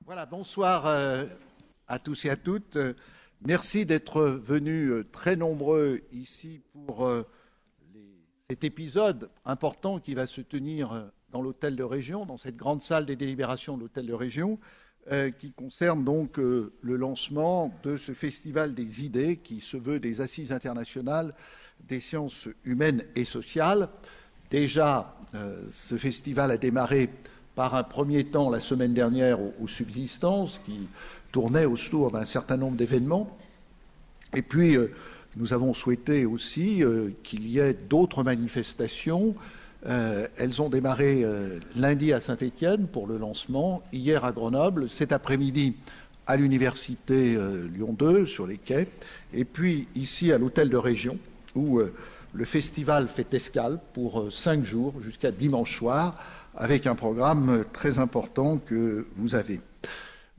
Voilà, bonsoir à tous et à toutes. Merci d'être venus très nombreux ici pour cet épisode important qui va se tenir dans l'hôtel de région, dans cette grande salle des délibérations de l'hôtel de région, qui concerne donc le lancement de ce festival des idées qui se veut des Assises internationales des sciences humaines et sociales. Déjà, ce festival a démarré par un premier temps la semaine dernière aux Subsistances, qui tournait autour d'un certain nombre d'événements. Et puis, nous avons souhaité aussi qu'il y ait d'autres manifestations. Elles ont démarré lundi à Saint-Étienne pour le lancement, hier à Grenoble, cet après-midi à l'université Lyon 2 sur les quais, et puis ici à l'hôtel de région où le festival fait escale pour 5 jours jusqu'à dimanche soir, avec un programme très important que vous avez.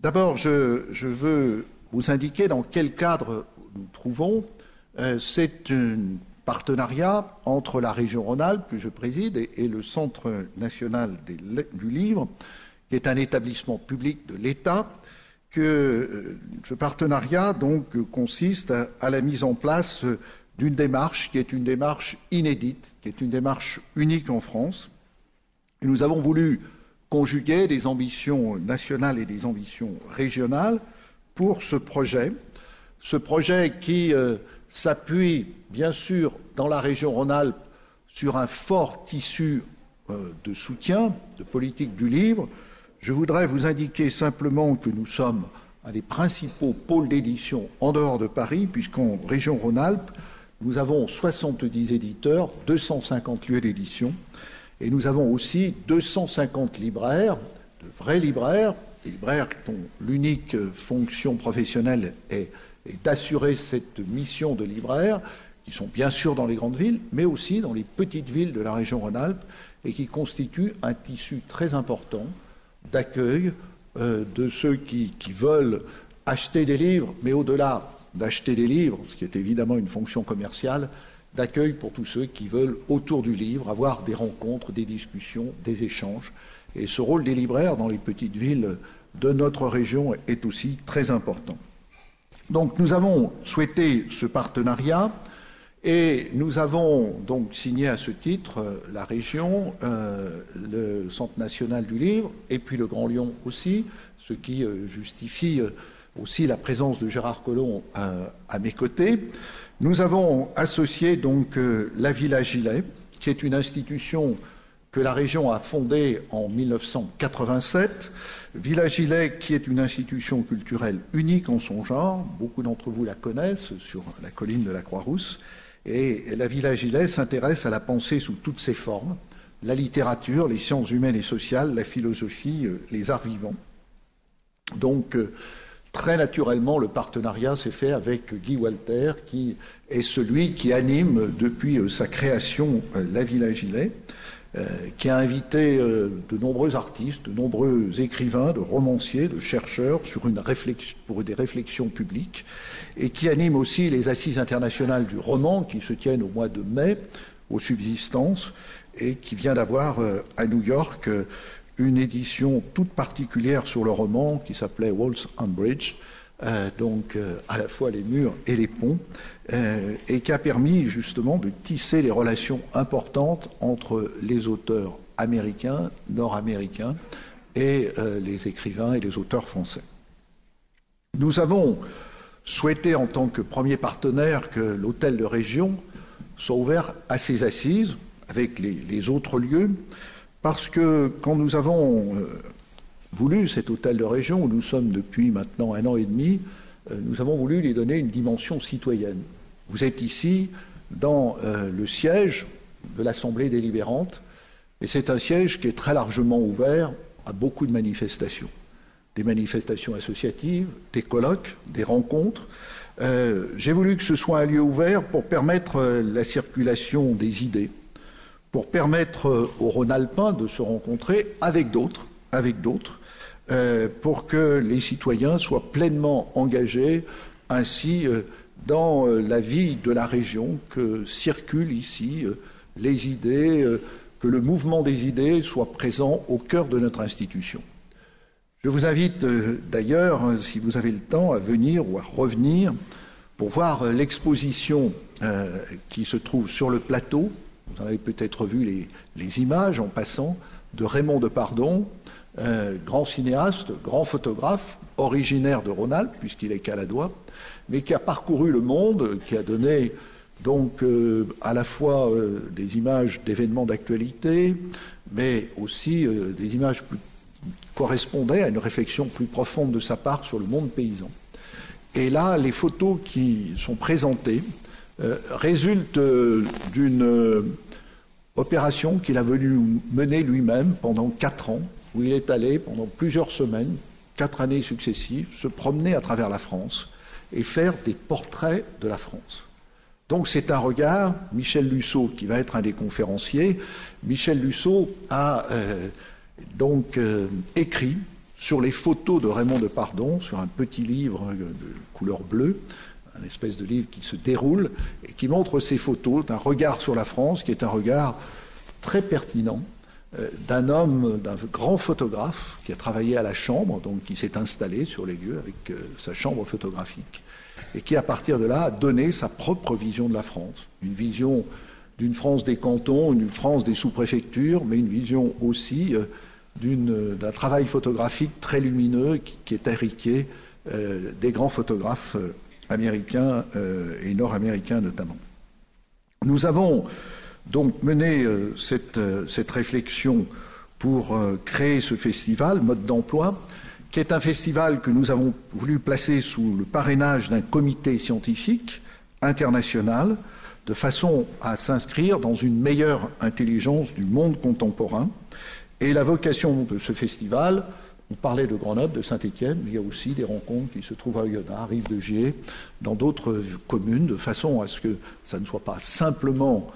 D'abord, je veux vous indiquer dans quel cadre nous trouvons. C'est un partenariat entre la région Rhône-Alpes, que je préside, et le Centre national du livre, qui est un établissement public de l'État. Ce partenariat donc consiste à la mise en place d'une démarche qui est une démarche inédite, qui est une démarche unique en France. Et nous avons voulu conjuguer des ambitions nationales et des ambitions régionales pour ce projet qui s'appuie bien sûr dans la région Rhône-Alpes sur un fort tissu de soutien, de politique du livre. Je voudrais vous indiquer simplement que nous sommes un des principaux pôles d'édition en dehors de Paris, puisqu'en région Rhône-Alpes, nous avons 70 éditeurs, 250 lieux d'édition. Et nous avons aussi 250 libraires, de vrais libraires, des libraires dont l'unique fonction professionnelle est d'assurer cette mission de libraire, qui sont bien sûr dans les grandes villes, mais aussi dans les petites villes de la région Rhône-Alpes, et qui constituent un tissu très important d'accueil de ceux qui veulent acheter des livres, mais au-delà d'acheter des livres, ce qui est évidemment une fonction commerciale, d'accueil pour tous ceux qui veulent, autour du livre, avoir des rencontres, des discussions, des échanges. Et ce rôle des libraires dans les petites villes de notre région est aussi très important. Donc nous avons souhaité ce partenariat et nous avons donc signé à ce titre la région, le Centre national du livre et puis le Grand Lyon aussi, ce qui justifie aussi la présence de Gérard Collomb à mes côtés. Nous avons associé donc la Villa Gillet, qui est une institution que la région a fondée en 1987. Villa Gillet, qui est une institution culturelle unique en son genre, beaucoup d'entre vous la connaissent sur la colline de la Croix-Rousse, et la Villa Gillet s'intéresse à la pensée sous toutes ses formes, la littérature, les sciences humaines et sociales, la philosophie, les arts vivants. Donc, très naturellement, le partenariat s'est fait avec Guy Walter, qui est celui qui anime depuis sa création la Villa Gillet, qui a invité de nombreux artistes, de nombreux écrivains, de romanciers, de chercheurs pour des réflexions publiques, et qui anime aussi les Assises internationales du roman qui se tiennent au mois de mai aux Subsistances, et qui vient d'avoir à New York une édition toute particulière sur le roman qui s'appelait Walls and Bridge, donc à la fois les murs et les ponts, et qui a permis justement de tisser des relations importantes entre les auteurs américains, nord-américains, et les écrivains et les auteurs français. Nous avons souhaité en tant que premier partenaire que l'hôtel de région soit ouvert à ces assises avec les autres lieux, parce que quand nous avons voulu cet hôtel de région, où nous sommes depuis maintenant 1 an et demi, nous avons voulu lui donner une dimension citoyenne. Vous êtes ici dans le siège de l'Assemblée délibérante, et c'est un siège qui est très largement ouvert à beaucoup de manifestations. Des manifestations associatives, des colloques, des rencontres. J'ai voulu que ce soit un lieu ouvert pour permettre la circulation des idées, pour permettre aux Rhône-Alpins de se rencontrer avec d'autres, pour que les citoyens soient pleinement engagés ainsi dans la vie de la région, que circulent ici les idées, que le mouvement des idées soit présent au cœur de notre institution. Je vous invite d'ailleurs, si vous avez le temps, à venir ou à revenir pour voir l'exposition qui se trouve sur le plateau. Vous en avez peut-être vu les images en passant, de Raymond Depardon, grand cinéaste, grand photographe, originaire de Rhône-Alpes, puisqu'il est caladois, mais qui a parcouru le monde, qui a donné donc à la fois des images d'événements d'actualité, mais aussi des images qui correspondaient à une réflexion plus profonde de sa part sur le monde paysan. Et là, les photos qui sont présentées résultent d'une opération qu'il a voulu mener lui-même pendant 4 ans, où il est allé pendant plusieurs semaines, 4 années successives, se promener à travers la France et faire des portraits de la France. Donc c'est un regard, Michel Lusseau, qui va être un des conférenciers, Michel Lusseau a écrit sur les photos de Raymond Depardon, sur un petit livre de couleur bleue, un espèce de livre qui se déroule et qui montre ces photos d'un regard sur la France, qui est un regard très pertinent, d'un homme, d'un grand photographe qui a travaillé à la Chambre, donc qui s'est installé sur les lieux avec sa chambre photographique, et qui, à partir de là, a donné sa propre vision de la France. Une vision d'une France des cantons, une France des sous-préfectures, mais une vision aussi d'un travail photographique très lumineux qui est héritier des grands photographes américains et nord-américains notamment. Nous avons donc mené cette réflexion pour créer ce festival, Mode d'emploi, qui est un festival que nous avons voulu placer sous le parrainage d'un comité scientifique international, de façon à s'inscrire dans une meilleure intelligence du monde contemporain. Et la vocation de ce festival, on parlait de Grenoble, de Saint-Étienne, mais il y a aussi des rencontres qui se trouvent à Oyonnax, à Rive-de-Gier, dans d'autres communes, de façon à ce que ça ne soit pas simplement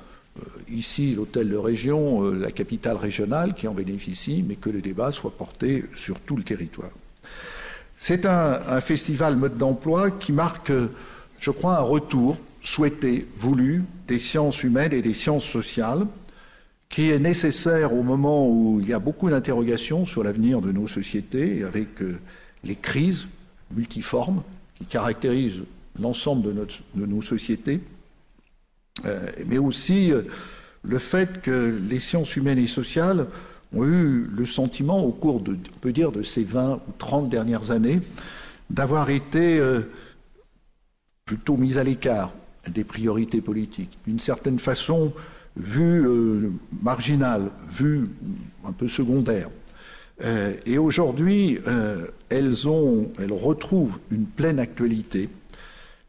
ici l'hôtel de région, la capitale régionale qui en bénéficie, mais que le débat soit porté sur tout le territoire. C'est un festival mode d'emploi qui marque, je crois, un retour souhaité, voulu, des sciences humaines et des sciences sociales, qui est nécessaire au moment où il y a beaucoup d'interrogations sur l'avenir de nos sociétés, avec les crises multiformes qui caractérisent l'ensemble de nos sociétés, mais aussi le fait que les sciences humaines et sociales ont eu le sentiment, au cours on peut dire, de ces 20 ou 30 dernières années, d'avoir été plutôt mises à l'écart des priorités politiques, d'une certaine façon vues marginales, vues un peu secondaires. Et aujourd'hui, elles retrouvent une pleine actualité.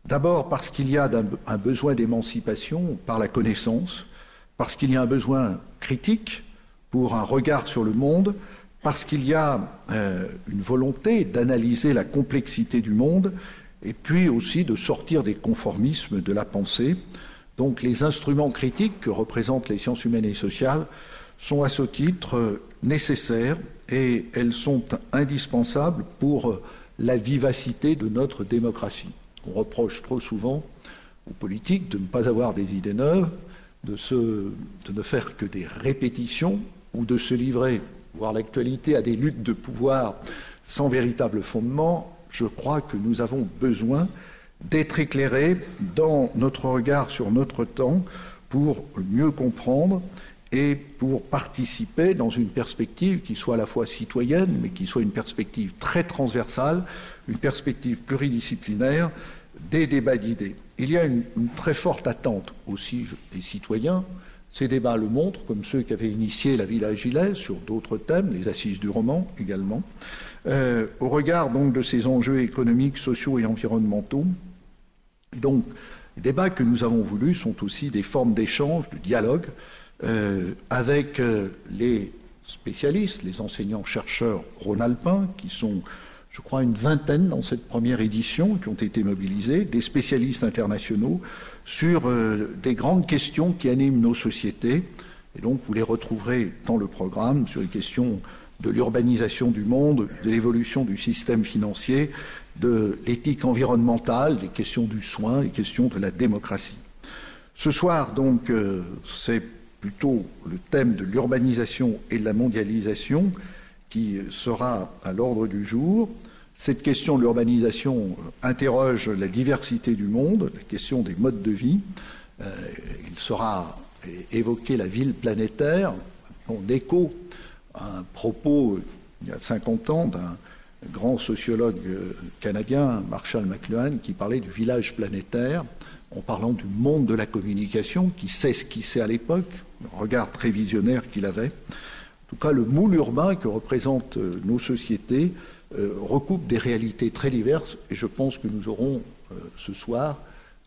D'abord parce qu'il y a un besoin d'émancipation par la connaissance, parce qu'il y a un besoin critique pour un regard sur le monde, parce qu'il y a une volonté d'analyser la complexité du monde, et puis aussi de sortir des conformismes de la pensée. Donc les instruments critiques que représentent les sciences humaines et sociales sont à ce titre nécessaires et elles sont indispensables pour la vivacité de notre démocratie. On reproche trop souvent aux politiques de ne pas avoir des idées neuves, de ne faire que des répétitions ou de se livrer, voire l'actualité, à des luttes de pouvoir sans véritable fondement. Je crois que nous avons besoin d'être éclairés dans notre regard sur notre temps pour mieux comprendre et pour participer dans une perspective qui soit à la fois citoyenne, mais qui soit une perspective très transversale, une perspective pluridisciplinaire, des débats d'idées. Il y a une très forte attente aussi des citoyens. Ces débats le montrent, comme ceux qui avaient initié la Villa Gilet sur d'autres thèmes, les assises du roman également, au regard donc de ces enjeux économiques, sociaux et environnementaux. Et donc, les débats que nous avons voulus sont aussi des formes d'échange, de dialogue, avec les spécialistes, les enseignants-chercheurs rhône-alpins, qui sont, je crois, une vingtaine dans cette première édition, qui ont été mobilisés, des spécialistes internationaux, sur des grandes questions qui animent nos sociétés. Et donc, vous les retrouverez dans le programme sur les questions de l'urbanisation du monde, de l'évolution du système financier, de l'éthique environnementale, des questions du soin, les questions de la démocratie. Ce soir, donc, c'est plutôt le thème de l'urbanisation et de la mondialisation qui sera à l'ordre du jour. Cette question de l'urbanisation interroge la diversité du monde, la question des modes de vie. Il sera évoqué la ville planétaire, en écho à un propos, il y a 50 ans, d'un grand sociologue canadien, Marshall McLuhan, qui parlait du village planétaire, en parlant du monde de la communication, qui s'esquissait à l'époque, le regard très visionnaire qu'il avait. En tout cas, le moule urbain que représentent nos sociétés recoupe des réalités très diverses, et je pense que nous aurons ce soir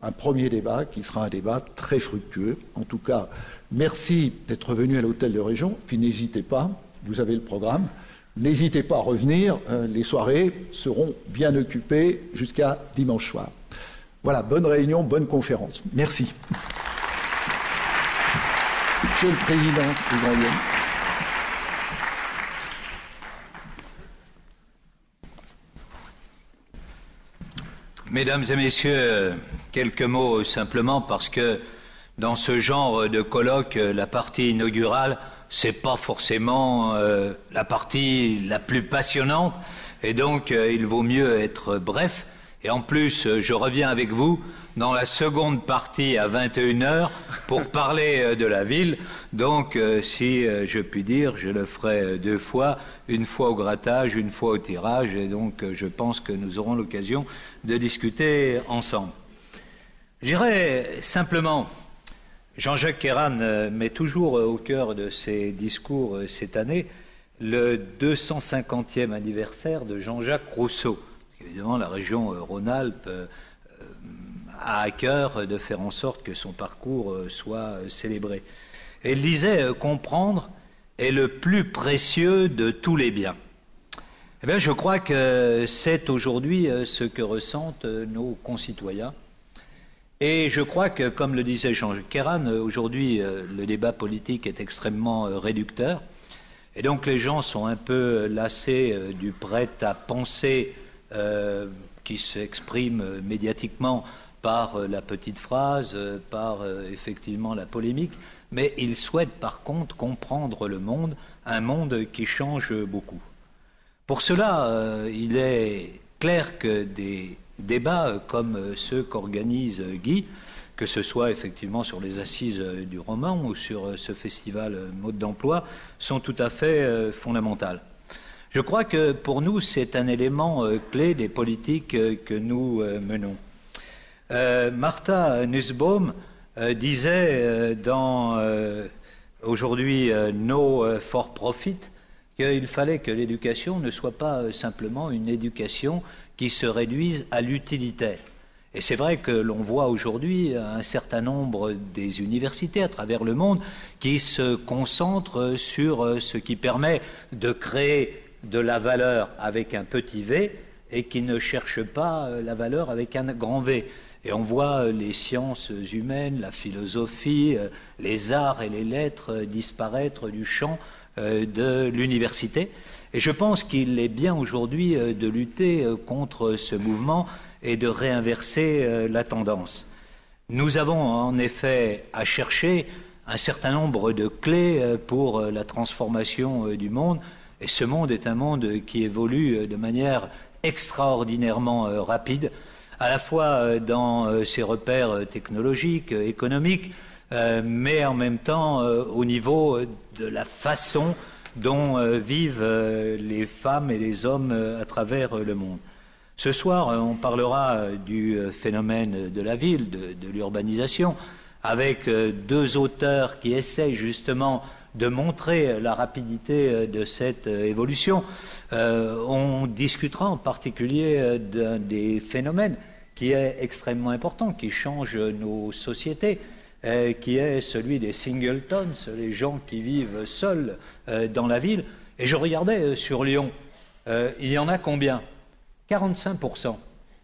un premier débat qui sera un débat très fructueux. En tout cas, merci d'être venu à l'Hôtel de Région, puis n'hésitez pas, vous avez le programme, n'hésitez pas à revenir, les soirées seront bien occupées jusqu'à dimanche soir. Voilà, bonne réunion, bonne conférence. Merci. Monsieur le Président du Grand Lyon. Mesdames et messieurs, quelques mots simplement parce que dans ce genre de colloque, la partie inaugurale, c'est pas forcément la partie la plus passionnante et donc il vaut mieux être bref. Et en plus, je reviens avec vous dans la seconde partie à 21h pour parler de la ville. Donc, si je puis dire, je le ferai 2 fois, une fois au grattage, une fois au tirage. Et donc, je pense que nous aurons l'occasion de discuter ensemble. Je dirais simplement, Jean-Jacques Kéran met toujours au cœur de ses discours cette année le 250e anniversaire de Jean-Jacques Rousseau. Évidemment, la région Rhône-Alpes a à cœur de faire en sorte que son parcours soit célébré. Et il disait comprendre est le plus précieux de tous les biens. Eh bien, je crois que c'est aujourd'hui ce que ressentent nos concitoyens. Et je crois que, comme le disait Jean-Jacques Kéran, aujourd'hui, le débat politique est extrêmement réducteur. Et donc, les gens sont un peu lassés du prêt-à-penser qui s'exprime médiatiquement par la petite phrase, par effectivement la polémique, mais ils souhaitent par contre comprendre le monde, un monde qui change beaucoup. Pour cela, il est clair que des débats comme ceux qu'organise Guy, que ce soit effectivement sur les assises du roman ou sur ce festival Mode d'emploi, sont tout à fait fondamentaux. Je crois que pour nous, c'est un élément clé des politiques que nous menons. Martha Nussbaum disait dans aujourd'hui No for Profit qu'il fallait que l'éducation ne soit pas simplement une éducation qui se réduise à l'utilitaire. Et c'est vrai que l'on voit aujourd'hui un certain nombre des universités à travers le monde qui se concentrent sur ce qui permet de créer de la valeur avec un petit v et qui ne cherche pas la valeur avec un grand V. Et on voit les sciences humaines, la philosophie, les arts et les lettres disparaître du champ de l'université. Et je pense qu'il est bien aujourd'hui de lutter contre ce mouvement et de réinverser la tendance. Nous avons en effet à chercher un certain nombre de clés pour la transformation du monde. Et ce monde est un monde qui évolue de manière extraordinairement rapide, à la fois dans ses repères technologiques, économiques, mais en même temps au niveau de la façon dont vivent les femmes et les hommes à travers le monde. Ce soir, on parlera du phénomène de la ville, de l'urbanisation, avec 2 auteurs qui essaient justement de montrer la rapidité de cette évolution. On discutera en particulier d'un des phénomènes qui est extrêmement important, qui change nos sociétés, qui est celui des singletons, les gens qui vivent seuls dans la ville. Et je regardais sur Lyon, il y en a combien ? 45%.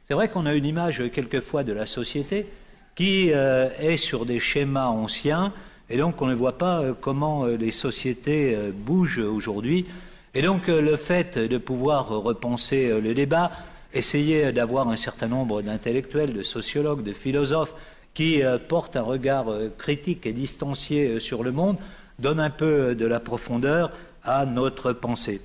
C'est vrai qu'on a une image quelquefois de la société qui est sur des schémas anciens, et donc on ne voit pas comment les sociétés bougent aujourd'hui. Et donc le fait de pouvoir repenser le débat, essayer d'avoir un certain nombre d'intellectuels, de sociologues, de philosophes qui portent un regard critique et distancié sur le monde, donne un peu de la profondeur à notre pensée.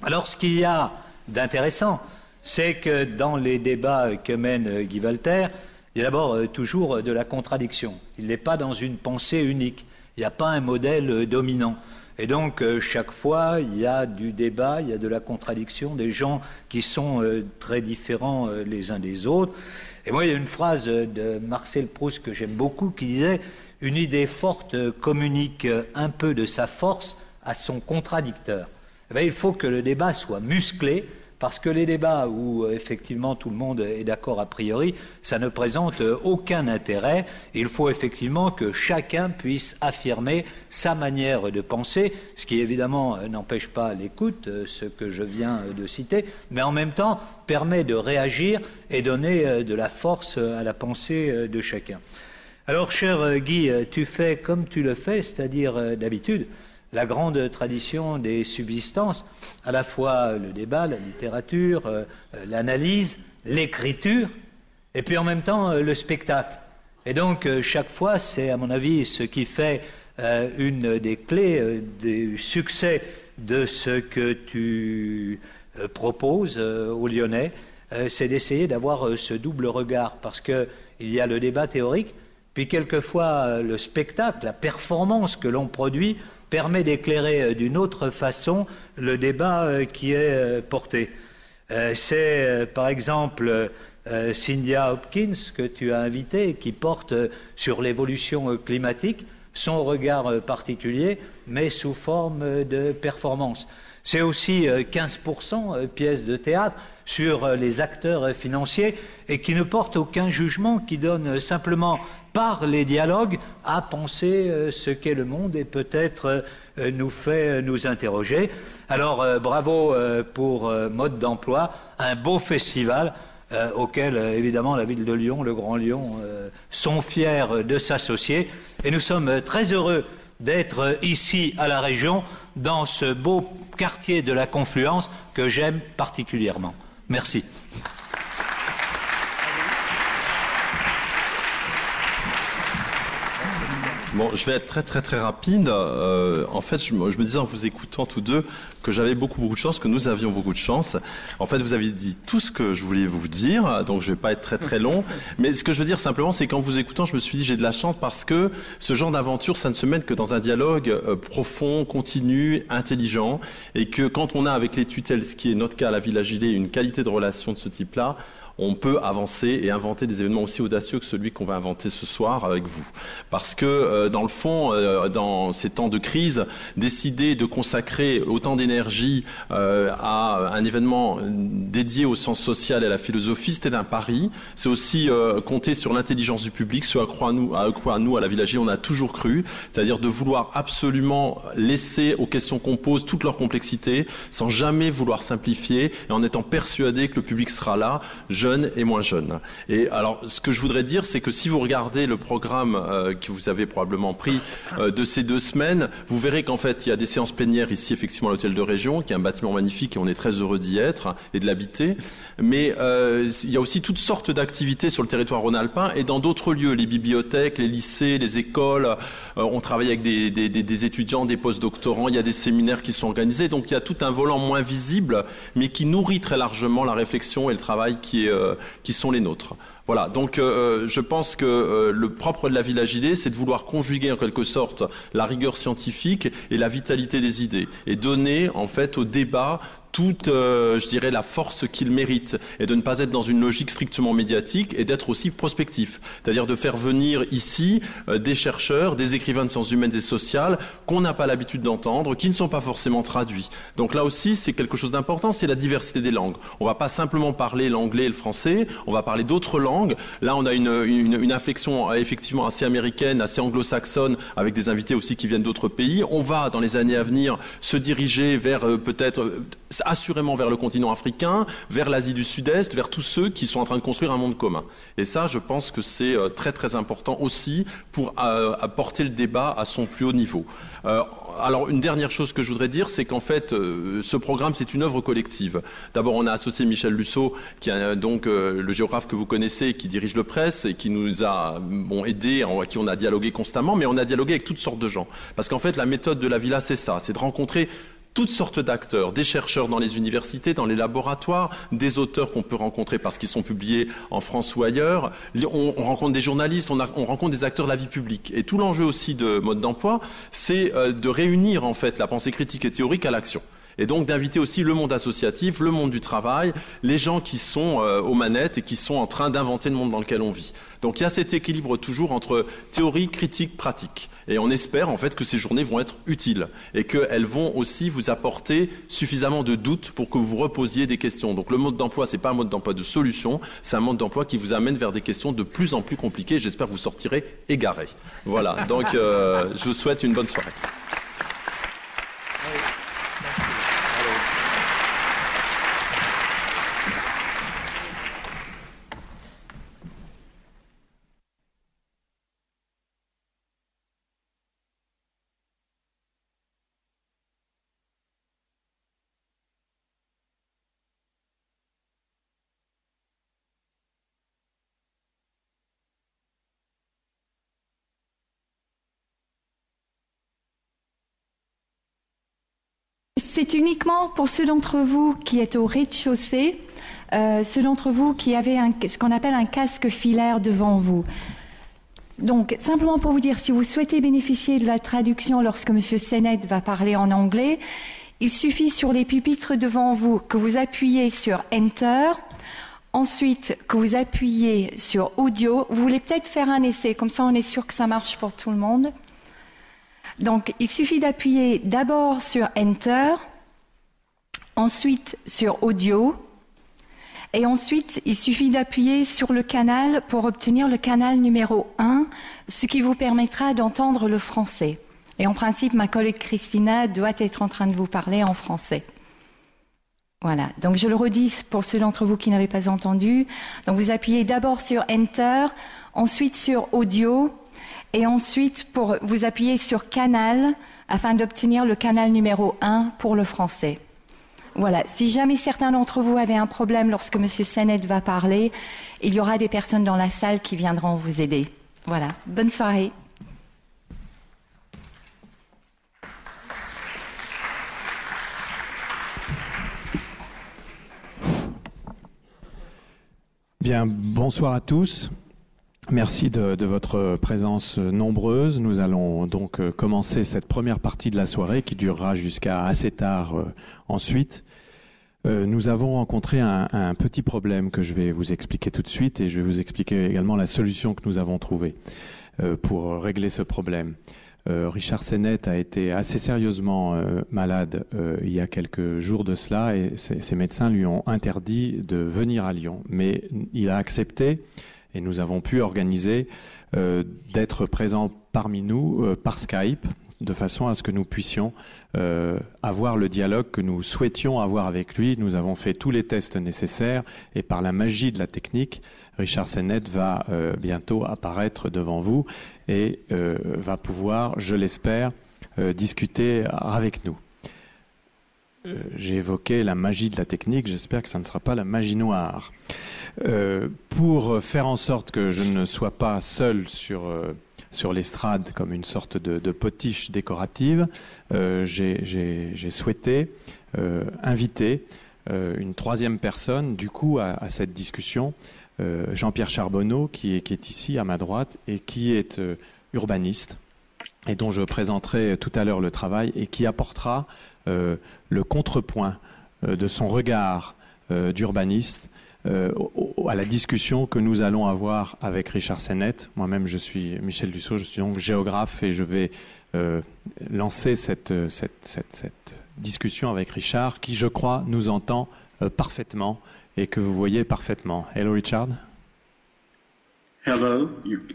Alors, ce qu'il y a d'intéressant, c'est que dans les débats que mène Guy Walter, il y a d'abord toujours de la contradiction. Il n'est pas dans une pensée unique. Il n'y a pas un modèle dominant. Et donc, chaque fois, il y a du débat, il y a de la contradiction, des gens qui sont très différents les uns des autres. Et moi, il y a une phrase de Marcel Proust que j'aime beaucoup qui disait « Une idée forte communique un peu de sa force à son contradicteur ». Eh bien, il faut que le débat soit musclé, parce que les débats où effectivement tout le monde est d'accord a priori, ça ne présente aucun intérêt. Il faut effectivement que chacun puisse affirmer sa manière de penser, ce qui évidemment n'empêche pas l'écoute, ce que je viens de citer, mais en même temps permet de réagir et donner de la force à la pensée de chacun. Alors, cher Guy, tu fais comme tu le fais, c'est-à-dire d'habitude, la grande tradition des subsistances, à la fois le débat, la littérature, l'analyse, l'écriture, et puis en même temps le spectacle. Et donc chaque fois, c'est à mon avis ce qui fait une des clés du succès de ce que tu proposes aux Lyonnais, c'est d'essayer d'avoir ce double regard, parce qu'il y a le débat théorique, puis quelquefois le spectacle, la performance que l'on produit, permet d'éclairer d'une autre façon le débat qui est porté. C'est par exemple Cynthia Hopkins que tu as invitée, qui porte sur l'évolution climatique, son regard particulier, mais sous forme de performance. C'est aussi 15% pièces de théâtre sur les acteurs financiers et qui ne portent aucun jugement, qui donnent simplement par les dialogues à penser ce qu'est le monde et peut-être nous fait nous interroger. Alors bravo pour Mode d'emploi, un beau festival auquel évidemment la ville de Lyon, le Grand Lyon sont fiers de s'associer, et nous sommes très heureux d'être ici à la région dans ce beau quartier de la Confluence que j'aime particulièrement. Merci. Bon, je vais être très rapide. En fait, je me disais en vous écoutant tous deux que j'avais beaucoup de chance, que nous avions beaucoup de chance. En fait, vous avez dit tout ce que je voulais vous dire, donc je vais pas être très long. Mais ce que je veux dire simplement, c'est qu'en vous écoutant, je me suis dit j'ai de la chance parce que ce genre d'aventure, ça ne se mène que dans un dialogue profond, continu, intelligent, et que quand on a avec les tutelles, ce qui est notre cas à la Villa Gilet, une qualité de relation de ce type-là, on peut avancer et inventer des événements aussi audacieux que celui qu'on va inventer ce soir avec vous. Parce que, dans le fond, dans ces temps de crise, décider de consacrer autant d'énergie à un événement dédié au sens social et à la philosophie, c'était un pari. C'est aussi compter sur l'intelligence du public, ce à quoi nous, à la Villa Gilet, on a toujours cru, c'est-à-dire de vouloir absolument laisser aux questions qu'on pose toute leur complexité, sans jamais vouloir simplifier, et en étant persuadé que le public sera là, jeunes et moins jeunes. Et alors, ce que je voudrais dire, c'est que si vous regardez le programme que vous avez probablement pris de ces 2 semaines, vous verrez qu'en fait, il y a des séances plénières ici, effectivement, à l'hôtel de région, qui est un bâtiment magnifique et on est très heureux d'y être et de l'habiter. Mais il y a aussi toutes sortes d'activités sur le territoire rhône-alpin et dans d'autres lieux, les bibliothèques, les lycées, les écoles. On travaille avec des étudiants, des post-doctorants. Il y a des séminaires qui sont organisés. Donc, il y a tout un volant moins visible, mais qui nourrit très largement la réflexion et le travail qui sont les nôtres. Voilà, donc je pense que le propre de la Villa Gilet, c'est de vouloir conjuguer en quelque sorte la rigueur scientifique et la vitalité des idées, et donner en fait au débat toute, je dirais, la force qu'il mérite, et de ne pas être dans une logique strictement médiatique, et d'être aussi prospectif. C'est-à-dire de faire venir ici des chercheurs, des écrivains de sciences humaines et sociales qu'on n'a pas l'habitude d'entendre, qui ne sont pas forcément traduits. Donc là aussi, c'est quelque chose d'important, c'est la diversité des langues. On ne va pas simplement parler l'anglais et le français, on va parler d'autres langues. Là, on a une inflexion effectivement assez américaine, assez anglo-saxonne, avec des invités aussi qui viennent d'autres pays. On va, dans les années à venir, se diriger vers peut-être assurément vers le continent africain, vers l'Asie du Sud-Est, vers tous ceux qui sont en train de construire un monde commun. Et ça, je pense que c'est très très important aussi pour apporter le débat à son plus haut niveau. Alors, une dernière chose que je voudrais dire, c'est qu'en fait, ce programme, c'est une œuvre collective. D'abord, on a associé Michel Lussot, qui est donc le géographe que vous connaissez, qui dirige le Presse et qui nous a aidés, avec qui on a dialogué constamment, mais on a dialogué avec toutes sortes de gens. Parce qu'en fait, la méthode de la Villa, c'est ça, c'est de rencontrer toutes sortes d'acteurs, des chercheurs dans les universités, dans les laboratoires, des auteurs qu'on peut rencontrer parce qu'ils sont publiés en France ou ailleurs. On rencontre des journalistes, on rencontre des acteurs de la vie publique. Et tout l'enjeu aussi de Mode d'emploi, c'est de réunir en fait la pensée critique et théorique à l'action. Et donc d'inviter aussi le monde associatif, le monde du travail, les gens qui sont aux manettes et qui sont en train d'inventer le monde dans lequel on vit. Donc il y a cet équilibre toujours entre théorie, critique, pratique. Et on espère en fait que ces journées vont être utiles et qu'elles vont aussi vous apporter suffisamment de doutes pour que vous vous reposiez des questions. Donc le mode d'emploi, c'est pas un mode d'emploi de solution, c'est un mode d'emploi qui vous amène vers des questions de plus en plus compliquées. J'espère que vous sortirez égarés. Voilà, donc je vous souhaite une bonne soirée. C'est uniquement pour ceux d'entre vous qui êtes au rez-de-chaussée, ceux d'entre vous qui avaient ce qu'on appelle un casque filaire devant vous. Donc, simplement pour vous dire, si vous souhaitez bénéficier de la traduction lorsque M. Sennett va parler en anglais, il suffit sur les pupitres devant vous que vous appuyez sur Enter, ensuite que vous appuyez sur Audio. Vous voulez peut-être faire un essai, comme ça on est sûr que ça marche pour tout le monde. Donc, il suffit d'appuyer d'abord sur Enter, ensuite sur Audio, et ensuite, il suffit d'appuyer sur le canal pour obtenir le canal numéro 1, ce qui vous permettra d'entendre le français. Et en principe, ma collègue Christina doit être en train de vous parler en français. Voilà, donc je le redis pour ceux d'entre vous qui n'avaient pas entendu. Donc, vous appuyez d'abord sur Enter, ensuite sur Audio, et ensuite, vous appuyez sur Canal afin d'obtenir le canal numéro 1 pour le français. Voilà. Si jamais certains d'entre vous avaient un problème lorsque M. Sennett va parler, il y aura des personnes dans la salle qui viendront vous aider. Voilà. Bonne soirée. Bien, bonsoir à tous. Merci de votre présence nombreuse. Nous allons donc commencer cette première partie de la soirée qui durera jusqu'à assez tard ensuite. Nous avons rencontré un petit problème que je vais vous expliquer tout de suite et je vais vous expliquer également la solution que nous avons trouvée pour régler ce problème. Richard Sennett a été assez sérieusement malade il y a quelques jours de cela et ses médecins lui ont interdit de venir à Lyon. Mais il a accepté et nous avons pu organiser d'être présent parmi nous par Skype, de façon à ce que nous puissions avoir le dialogue que nous souhaitions avoir avec lui. Nous avons fait tous les tests nécessaires et par la magie de la technique, Richard Sennett va bientôt apparaître devant vous et va pouvoir, je l'espère, discuter avec nous. J'ai évoqué la magie de la technique, j'espère que ça ne sera pas la magie noire. Pour faire en sorte que je ne sois pas seul sur l'estrade comme une sorte de potiche décorative, j'ai souhaité inviter une troisième personne du coup à cette discussion, Jean-Pierre Charbonneau qui est ici à ma droite et qui est urbaniste et dont je présenterai tout à l'heure le travail et qui apportera le contrepoint de son regard d'urbaniste à la discussion que nous allons avoir avec Richard Sennett. Moi-même, je suis Michel Dussault, je suis donc géographe et je vais lancer cette discussion avec Richard qui, je crois, nous entend parfaitement et que vous voyez parfaitement. Hello, Richard. Hello,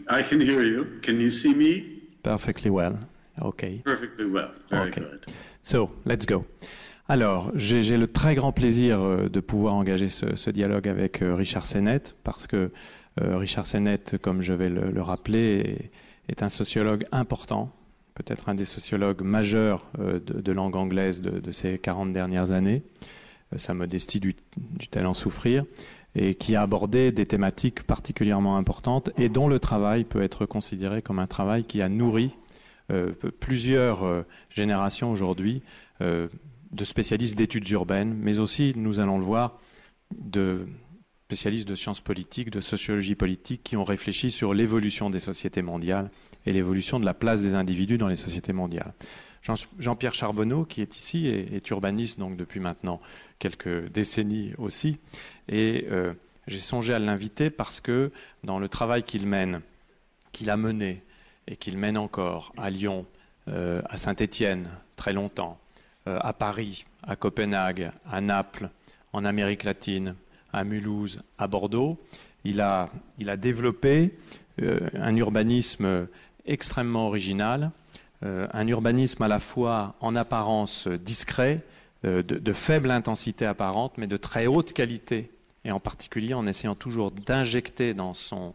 I can hear you. Can you see me? Perfectly well. Okay. Perfectly well. Very Okay. good. So, let's go. Alors, j'ai le très grand plaisir de pouvoir engager ce dialogue avec Richard Sennett, parce que Richard Sennett, comme je vais le rappeler, est un sociologue important, peut-être un des sociologues majeurs de langue anglaise de ces 40 dernières années. Sa modestie dut-elle en souffrir, et qui a abordé des thématiques particulièrement importantes et dont le travail peut être considéré comme un travail qui a nourri plusieurs générations aujourd'hui de spécialistes d'études urbaines, mais aussi, nous allons le voir, de spécialistes de sciences politiques, de sociologie politique, qui ont réfléchi sur l'évolution des sociétés mondiales et l'évolution de la place des individus dans les sociétés mondiales. Jean-Pierre Charbonneau, qui est ici, est urbaniste donc depuis maintenant quelques décennies aussi, et j'ai songé à l'inviter parce que dans le travail qu'il a mené et qu'il mène encore à Lyon, à Saint-Étienne, très longtemps, à Paris, à Copenhague, à Naples, en Amérique latine, à Mulhouse, à Bordeaux, il a développé un urbanisme extrêmement original, un urbanisme à la fois en apparence discret, de faible intensité apparente, mais de très haute qualité, et en particulier en essayant toujours d'injecter dans son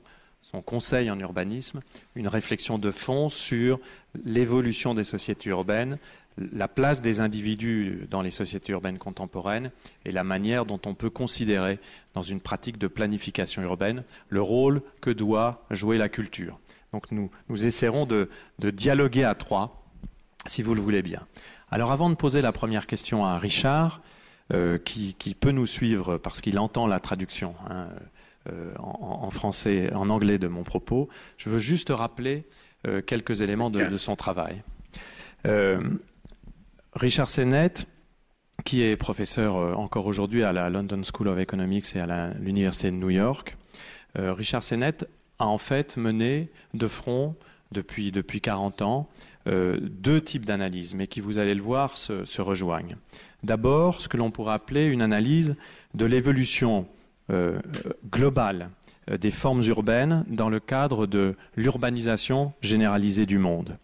conseil en urbanisme une réflexion de fond sur l'évolution des sociétés urbaines, la place des individus dans les sociétés urbaines contemporaines et la manière dont on peut considérer dans une pratique de planification urbaine le rôle que doit jouer la culture. Donc nous essaierons de dialoguer à trois, si vous le voulez bien. Alors avant de poser la première question à Richard, qui peut nous suivre parce qu'il entend la traduction en français, en anglais de mon propos, je veux juste rappeler quelques éléments de son travail. Richard Sennett, qui est professeur encore aujourd'hui à la London School of Economics et à l'Université de New York, Richard Sennett a en fait mené de front depuis 40 ans deux types d'analyses, mais qui, vous allez le voir, se rejoignent. D'abord, ce que l'on pourrait appeler une analyse de l'évolution globale des formes urbaines dans le cadre de l'urbanisation généralisée du monde.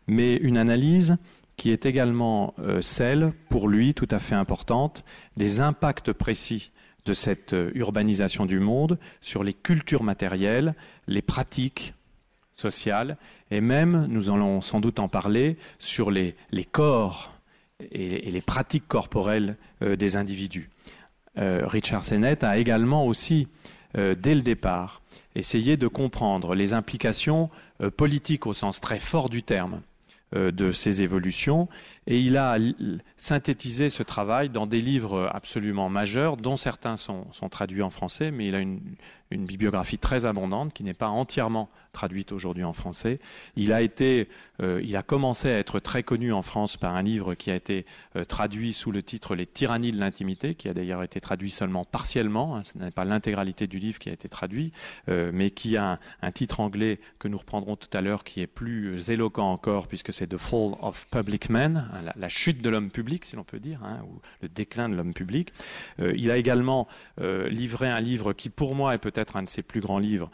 Mais une analyse qui est également celle, pour lui, tout à fait importante, des impacts précis de cette urbanisation du monde sur les cultures matérielles, les pratiques sociales, et même, nous allons sans doute en parler, sur les corps et les pratiques corporelles des individus. Richard Sennett a également aussi, dès le départ, essayé de comprendre les implications politiques au sens très fort du terme de ces évolutions, et il a synthétisé ce travail dans des livres absolument majeurs, dont certains sont traduits en français, mais il a une bibliographie très abondante qui n'est pas entièrement traduite aujourd'hui en français. Il a commencé à être très connu en France par un livre qui a été traduit sous le titre « Les tyrannies de l'intimité », qui a d'ailleurs été traduit seulement partiellement, ce n'est pas l'intégralité du livre qui a été traduit, mais qui a un titre anglais que nous reprendrons tout à l'heure qui est plus éloquent encore, puisque c'est « The Fall of Public Men », la chute de l'homme public, si l'on peut dire, ou le déclin de l'homme public. Il a également livré un livre qui, pour moi, est peut-être un de ses plus grands livres,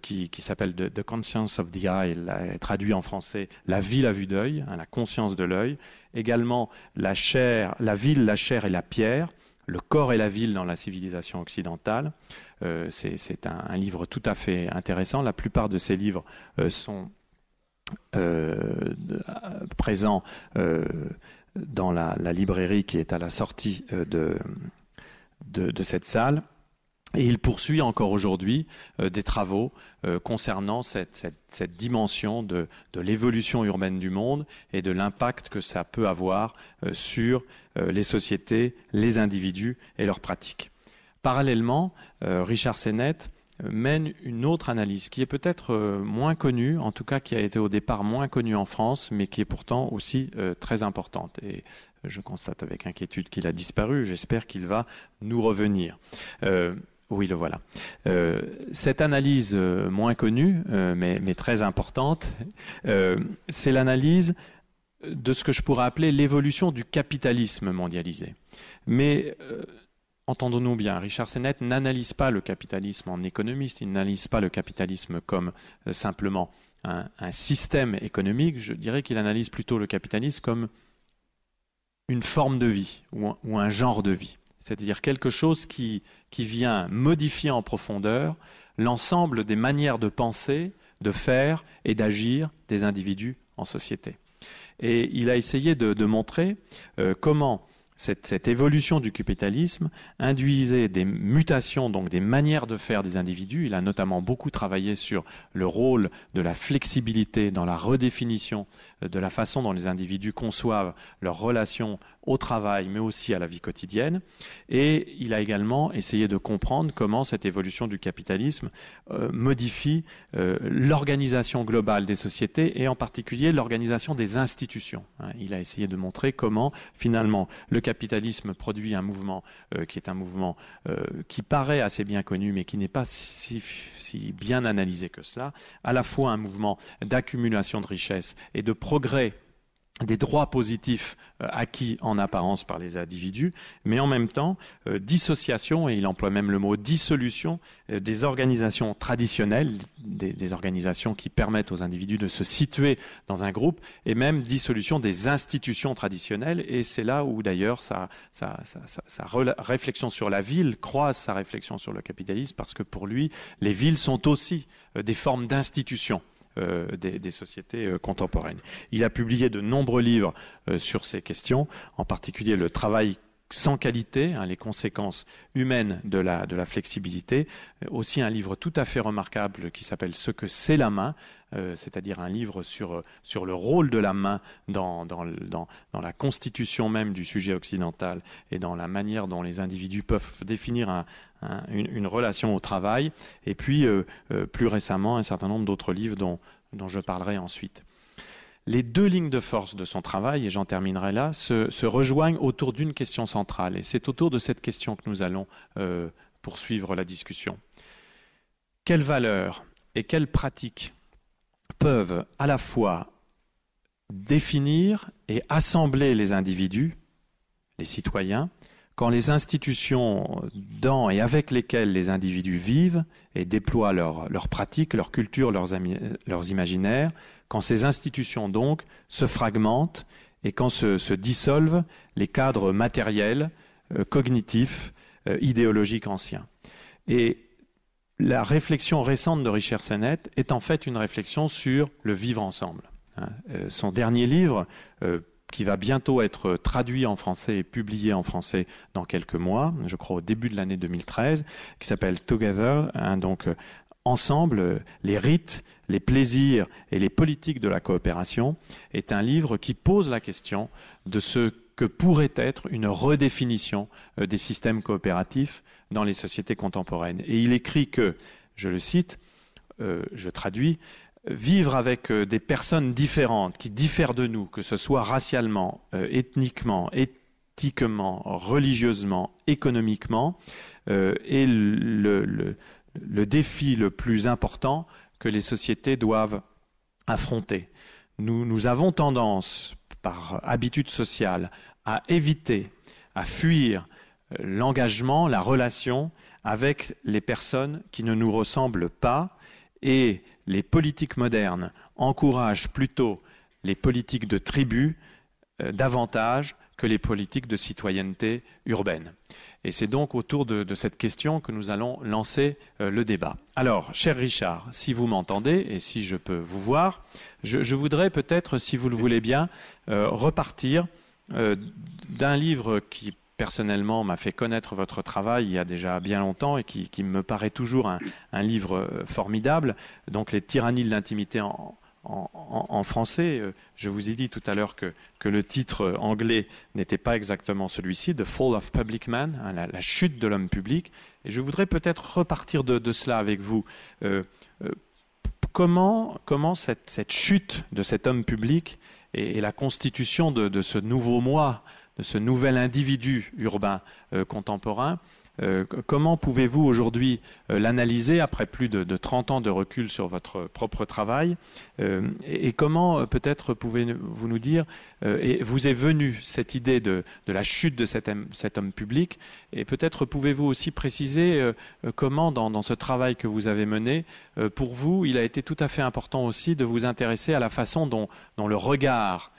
qui s'appelle The Conscience of the Eye, traduit en français « La vie, la vue d'œil », la conscience de l'œil. Également la ville, la chair et la pierre, le corps et la ville dans la civilisation occidentale. C'est un livre tout à fait intéressant. La plupart de ces livres sont présents dans la librairie qui est à la sortie de cette salle. Et il poursuit encore aujourd'hui des travaux concernant cette dimension de l'évolution urbaine du monde et de l'impact que ça peut avoir sur les sociétés, les individus et leurs pratiques. Parallèlement, Richard Sennett mène une autre analyse qui est peut-être moins connue, en tout cas qui a été au départ moins connue en France, mais qui est pourtant aussi très importante. Et je constate avec inquiétude qu'il a disparu, j'espère qu'il va nous revenir. Oui, le voilà. Cette analyse moins connue, mais très importante, c'est l'analyse de ce que je pourrais appeler l'évolution du capitalisme mondialisé. Mais entendons-nous bien, Richard Sennett n'analyse pas le capitalisme en économiste, il n'analyse pas le capitalisme comme simplement un système économique, je dirais qu'il analyse plutôt le capitalisme comme une forme de vie ou un genre de vie. C'est-à-dire quelque chose qui vient modifier en profondeur l'ensemble des manières de penser, de faire et d'agir des individus en société. Et il a essayé de montrer comment cette évolution du capitalisme induisait des mutations, donc des manières de faire des individus. Il a notamment beaucoup travaillé sur le rôle de la flexibilité dans la redéfinition de la façon dont les individus conçoivent leurs relations au travail, mais aussi à la vie quotidienne. Et il a également essayé de comprendre comment cette évolution du capitalisme modifie l'organisation globale des sociétés et en particulier l'organisation des institutions. Il a essayé de montrer comment finalement le capitalisme produit un mouvement qui est un mouvement qui paraît assez bien connu mais qui n'est pas si bien analysé que cela, à la fois un mouvement d'accumulation de richesses et de progrès des droits positifs acquis en apparence par les individus, mais en même temps dissociation, et il emploie même le mot dissolution, des organisations traditionnelles, des organisations qui permettent aux individus de se situer dans un groupe, et même dissolution des institutions traditionnelles, et c'est là où d'ailleurs sa réflexion sur la ville croise sa réflexion sur le capitalisme, parce que pour lui, les villes sont aussi des formes d'institutions des sociétés contemporaines. Il a publié de nombreux livres sur ces questions, en particulier le travail sans qualité, les conséquences humaines de la flexibilité. Aussi un livre tout à fait remarquable qui s'appelle « Ce que c'est la main », c'est-à-dire un livre sur le rôle de la main dans la constitution même du sujet occidental et dans la manière dont les individus peuvent définir une relation au travail. Et puis, plus récemment, un certain nombre d'autres livres dont je parlerai ensuite. Les deux lignes de force de son travail, et j'en terminerai là, se rejoignent autour d'une question centrale. Et c'est autour de cette question que nous allons poursuivre la discussion. Quelles valeurs et quelles pratiques peuvent à la fois définir et assembler les individus, les citoyens, quand les institutions dans et avec lesquelles les individus vivent et déploient leurs pratiques, leur culture, leurs imaginaires, quand ces institutions donc se fragmentent et quand se dissolvent les cadres matériels, cognitifs, idéologiques anciens. Et la réflexion récente de Richard Sennett est en fait une réflexion sur le vivre ensemble. Son dernier livre, qui va bientôt être traduit en français et publié en français dans quelques mois, je crois au début de l'année 2013, qui s'appelle Together, donc Ensemble, les rites, les plaisirs et les politiques de la coopération, est un livre qui pose la question de ce que pourrait être une redéfinition des systèmes coopératifs dans les sociétés contemporaines. Et il écrit que, je le cite, je traduis, vivre avec des personnes différentes, qui diffèrent de nous, que ce soit racialement, ethniquement, éthiquement, religieusement, économiquement, est le défi le plus important que les sociétés doivent affronter. Nous avons tendance, par habitude sociale, à éviter, à fuir l'engagement, la relation avec les personnes qui ne nous ressemblent pas, et les politiques modernes encouragent plutôt les politiques de tribu davantage que les politiques de citoyenneté urbaine. Et c'est donc autour de cette question que nous allons lancer le débat. Alors, cher Richard, si vous m'entendez et si je peux vous voir, je voudrais peut-être, si vous le voulez bien, repartir d'un livre qui personnellement m'a fait connaître votre travail il y a déjà bien longtemps et qui me paraît toujours un livre formidable, donc Les tyrannies de l'intimité en français. Je vous ai dit tout à l'heure que le titre anglais n'était pas exactement celui-ci, The Fall of Public Man, la chute de l'homme public. Et je voudrais peut-être repartir de cela avec vous. Comment cette chute de cet homme public et la constitution de ce nouveau moi, de ce nouvel individu urbain contemporain, comment pouvez-vous aujourd'hui l'analyser après plus de 30 ans de recul sur votre propre travail et comment peut-être pouvez-vous nous dire et vous est venue cette idée de la chute de cet homme public, et peut-être pouvez-vous aussi préciser comment dans ce travail que vous avez mené, pour vous il a été tout à fait important aussi de vous intéresser à la façon dont le regard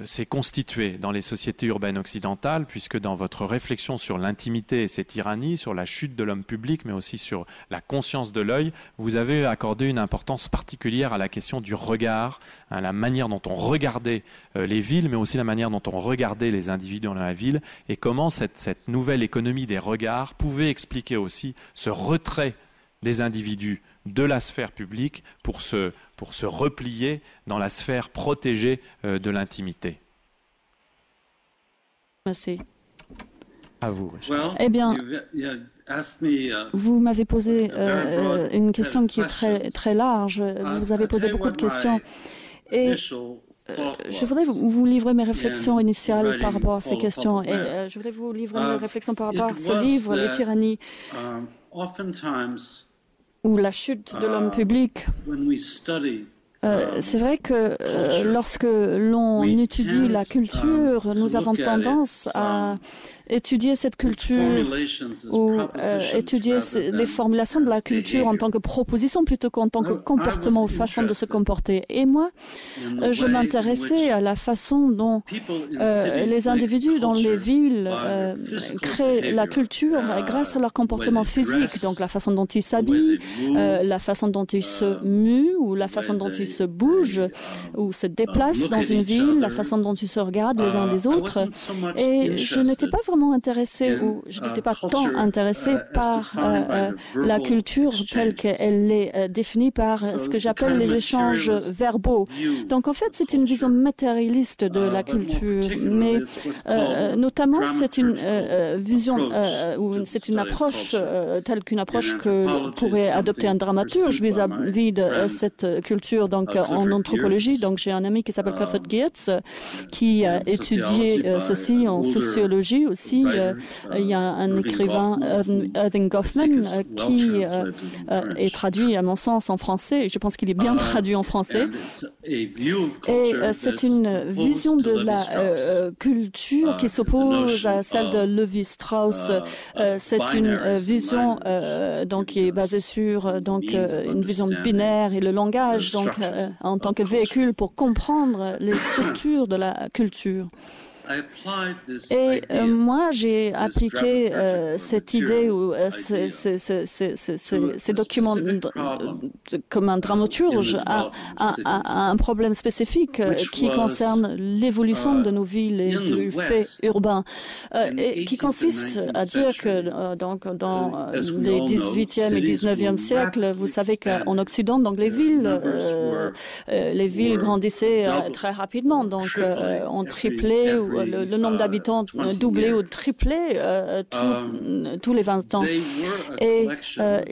s'est constitué dans les sociétés urbaines occidentales, puisque dans votre réflexion sur l'intimité et ses tyrannies, sur la chute de l'homme public, mais aussi sur la conscience de l'œil, vous avez accordé une importance particulière à la question du regard, à la manière dont on regardait les villes, mais aussi la manière dont on regardait les individus dans la ville, et comment cette nouvelle économie des regards pouvait expliquer aussi ce retrait des individus de la sphère publique pour se replier dans la sphère protégée de l'intimité. Merci. À vous, Richard. Eh bien, vous m'avez posé une question qui est très, très large. Vous avez posé beaucoup de questions. Et je voudrais vous livrer mes réflexions initiales par rapport à ces questions. Et je voudrais vous livrer mes réflexions par rapport à ce livre, Les tyrannies, ou la chute de l'homme public. C'est vrai que lorsque l'on étudie la culture, nous avons tendance à étudier cette culture ou étudier les formulations de la culture en tant que proposition plutôt qu'en tant que comportement ou façon de se comporter. Et moi, je m'intéressais à la façon dont les individus dans les villes créent la culture grâce à leur comportement physique, donc la façon dont ils s'habillent, la façon dont ils se muent ou la façon dont ils se bougent ou se déplacent dans une ville, la façon dont ils se regardent les uns les autres. Et je n'étais pas vraiment intéressé ou je n'étais pas tant intéressé par la culture telle qu'elle est définie par ce que j'appelle les échanges verbaux. Donc en fait, c'est une vision matérialiste de la culture, mais notamment c'est une vision ou c'est une approche telle qu'une approche que pourrait adopter un dramaturge vis-à-vis de cette culture. Donc en anthropologie, donc j'ai un ami qui s'appelle Clifford Geertz qui a étudié ceci en sociologie aussi. Il y a un écrivain, Irving Goffman, qui est traduit, à mon sens, en français. Et je pense qu'il est bien traduit en français. Et c'est une vision de la culture qui s'oppose à celle de Lévi-Strauss. C'est une vision donc, qui est basée sur donc, une vision binaire et le langage donc, en tant que véhicule pour comprendre les structures de la culture. Et moi, j'ai appliqué cette idée ou ces documents comme un dramaturge à un problème spécifique qui concerne l'évolution de nos villes et du fait urbain, et qui consiste à dire que donc, dans les 18e et 19e siècles, vous savez qu'en Occident, donc, les villes grandissaient très rapidement, donc ont triplé ou le nombre d'habitants doublé ou triplé tous les 20 ans. Et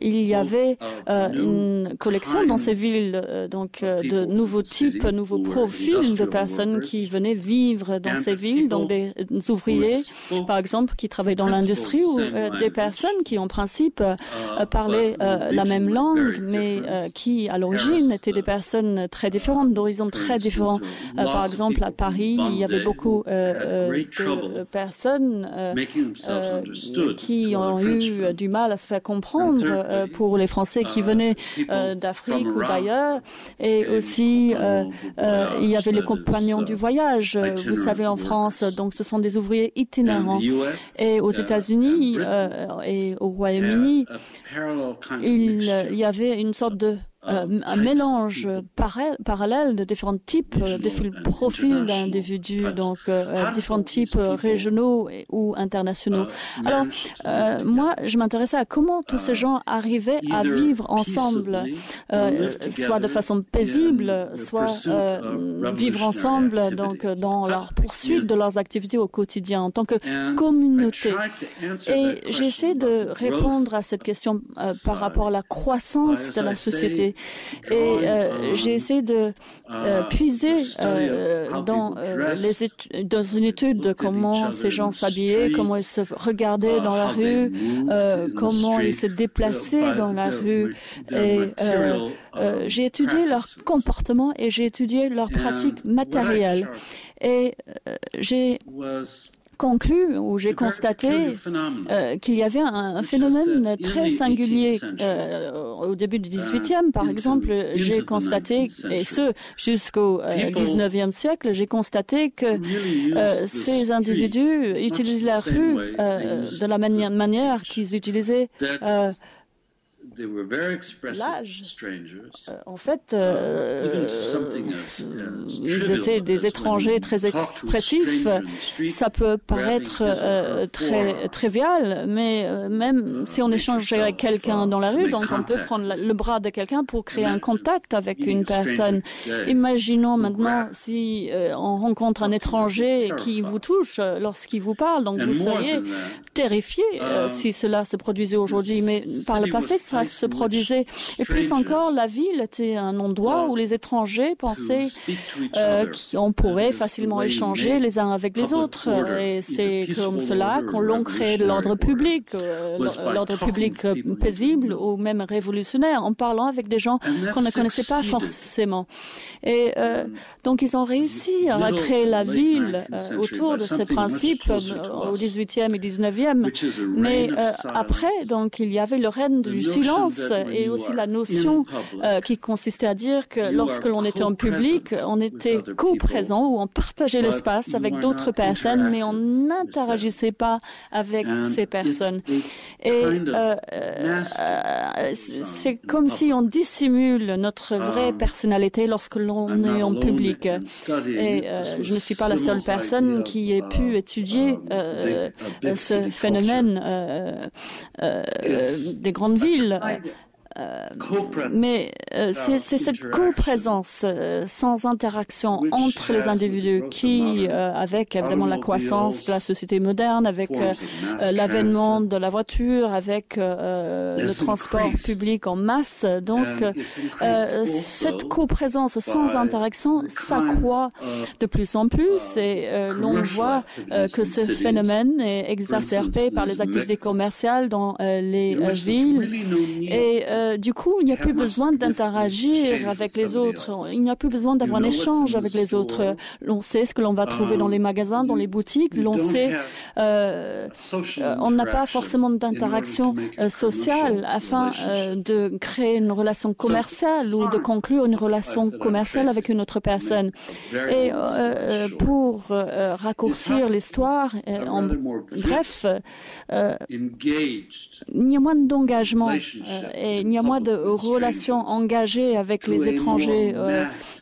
il y avait une collection dans ces villes donc, de nouveaux types, nouveaux profils de personnes qui venaient vivre dans ces villes, donc des ouvriers, par exemple, qui travaillaient dans l'industrie ou des personnes qui, en principe, parlaient la même langue, mais qui, à l'origine, étaient des personnes très différentes, d'horizons très différents. Par exemple, à Paris, il y avait beaucoup de personnes qui ont eu du mal à se faire comprendre pour les Français qui venaient d'Afrique ou d'ailleurs. Et aussi, il y avait les compagnons du voyage. Vous savez, en France, donc ce sont des ouvriers itinérants. Et aux États-Unis et au Royaume-Uni, il y avait une sorte de un mélange parallèle de différents types, différents profils d'individus, donc différents types régionaux ou internationaux. Alors, moi, je m'intéressais à comment tous ces gens arrivaient à vivre ensemble, soit de façon paisible, soit vivre ensemble donc, dans leur poursuite de leurs activités au quotidien en tant que communauté. Et j'essaie de répondre à cette question par rapport à la croissance de la société. Et j'ai essayé de puiser dans une étude de comment ces gens s'habillaient, comment ils se regardaient dans la rue, comment ils se déplaçaient dans la rue. Et j'ai étudié leur comportement et j'ai étudié leurs pratiques matérielles. Et j'ai conclu, où j'ai constaté qu'il y avait un phénomène très singulier. Au début du XVIIIe, par exemple, j'ai constaté, et ce jusqu'au XIXe siècle, j'ai constaté que ces individus utilisent la rue de la manière qu'ils utilisaient l'âge, en fait, ils étaient des étrangers très expressifs. Ça peut paraître très trivial, mais même si on échange avec quelqu'un dans la rue, donc on peut prendre le bras de quelqu'un pour créer un contact avec une personne. Imaginons maintenant si on rencontre un étranger qui vous touche lorsqu'il vous parle, donc vous seriez terrifié si cela se produisait aujourd'hui, mais par le passé, ça se produisait. Et plus encore, la ville était un endroit où les étrangers pensaient qu'on pourrait facilement échanger les uns avec les autres. Et c'est comme cela qu'on l'on crée de l'ordre public paisible ou même révolutionnaire, en parlant avec des gens qu'on ne connaissait pas forcément. Et donc, ils ont réussi à créer la ville autour de ces principes au 18e et 19e. Mais après, donc, il y avait le règne du silence et aussi la notion qui consistait à dire que lorsque l'on était en public, on était co-présent ou on partageait l'espace avec d'autres personnes, mais on n'interagissait pas avec ces personnes. Et c'est comme si on dissimule notre vraie personnalité lorsque l'on est en public. Et je ne suis pas la seule personne qui ait pu étudier ce phénomène des grandes villes. Mais c'est cette coprésence sans interaction entre les individus qui, avec évidemment la croissance de la société moderne, avec l'avènement de la voiture, avec le transport public en masse, donc cette coprésence sans interaction s'accroît de plus en plus et l'on voit que ce phénomène est exacerbé par les activités commerciales dans les villes et du coup, il n'y a plus besoin d'interagir avec les autres. Il n'y a plus besoin d'avoir un échange avec les autres. L'on sait ce que l'on va trouver dans les magasins, dans les boutiques. L'on sait, on n'a pas forcément d'interaction sociale afin de créer une relation commerciale ou de conclure une relation commerciale avec une autre personne. Et pour raccourcir l'histoire, bref, il y a moins d'engagement et il y a moins de relations engagées avec les étrangers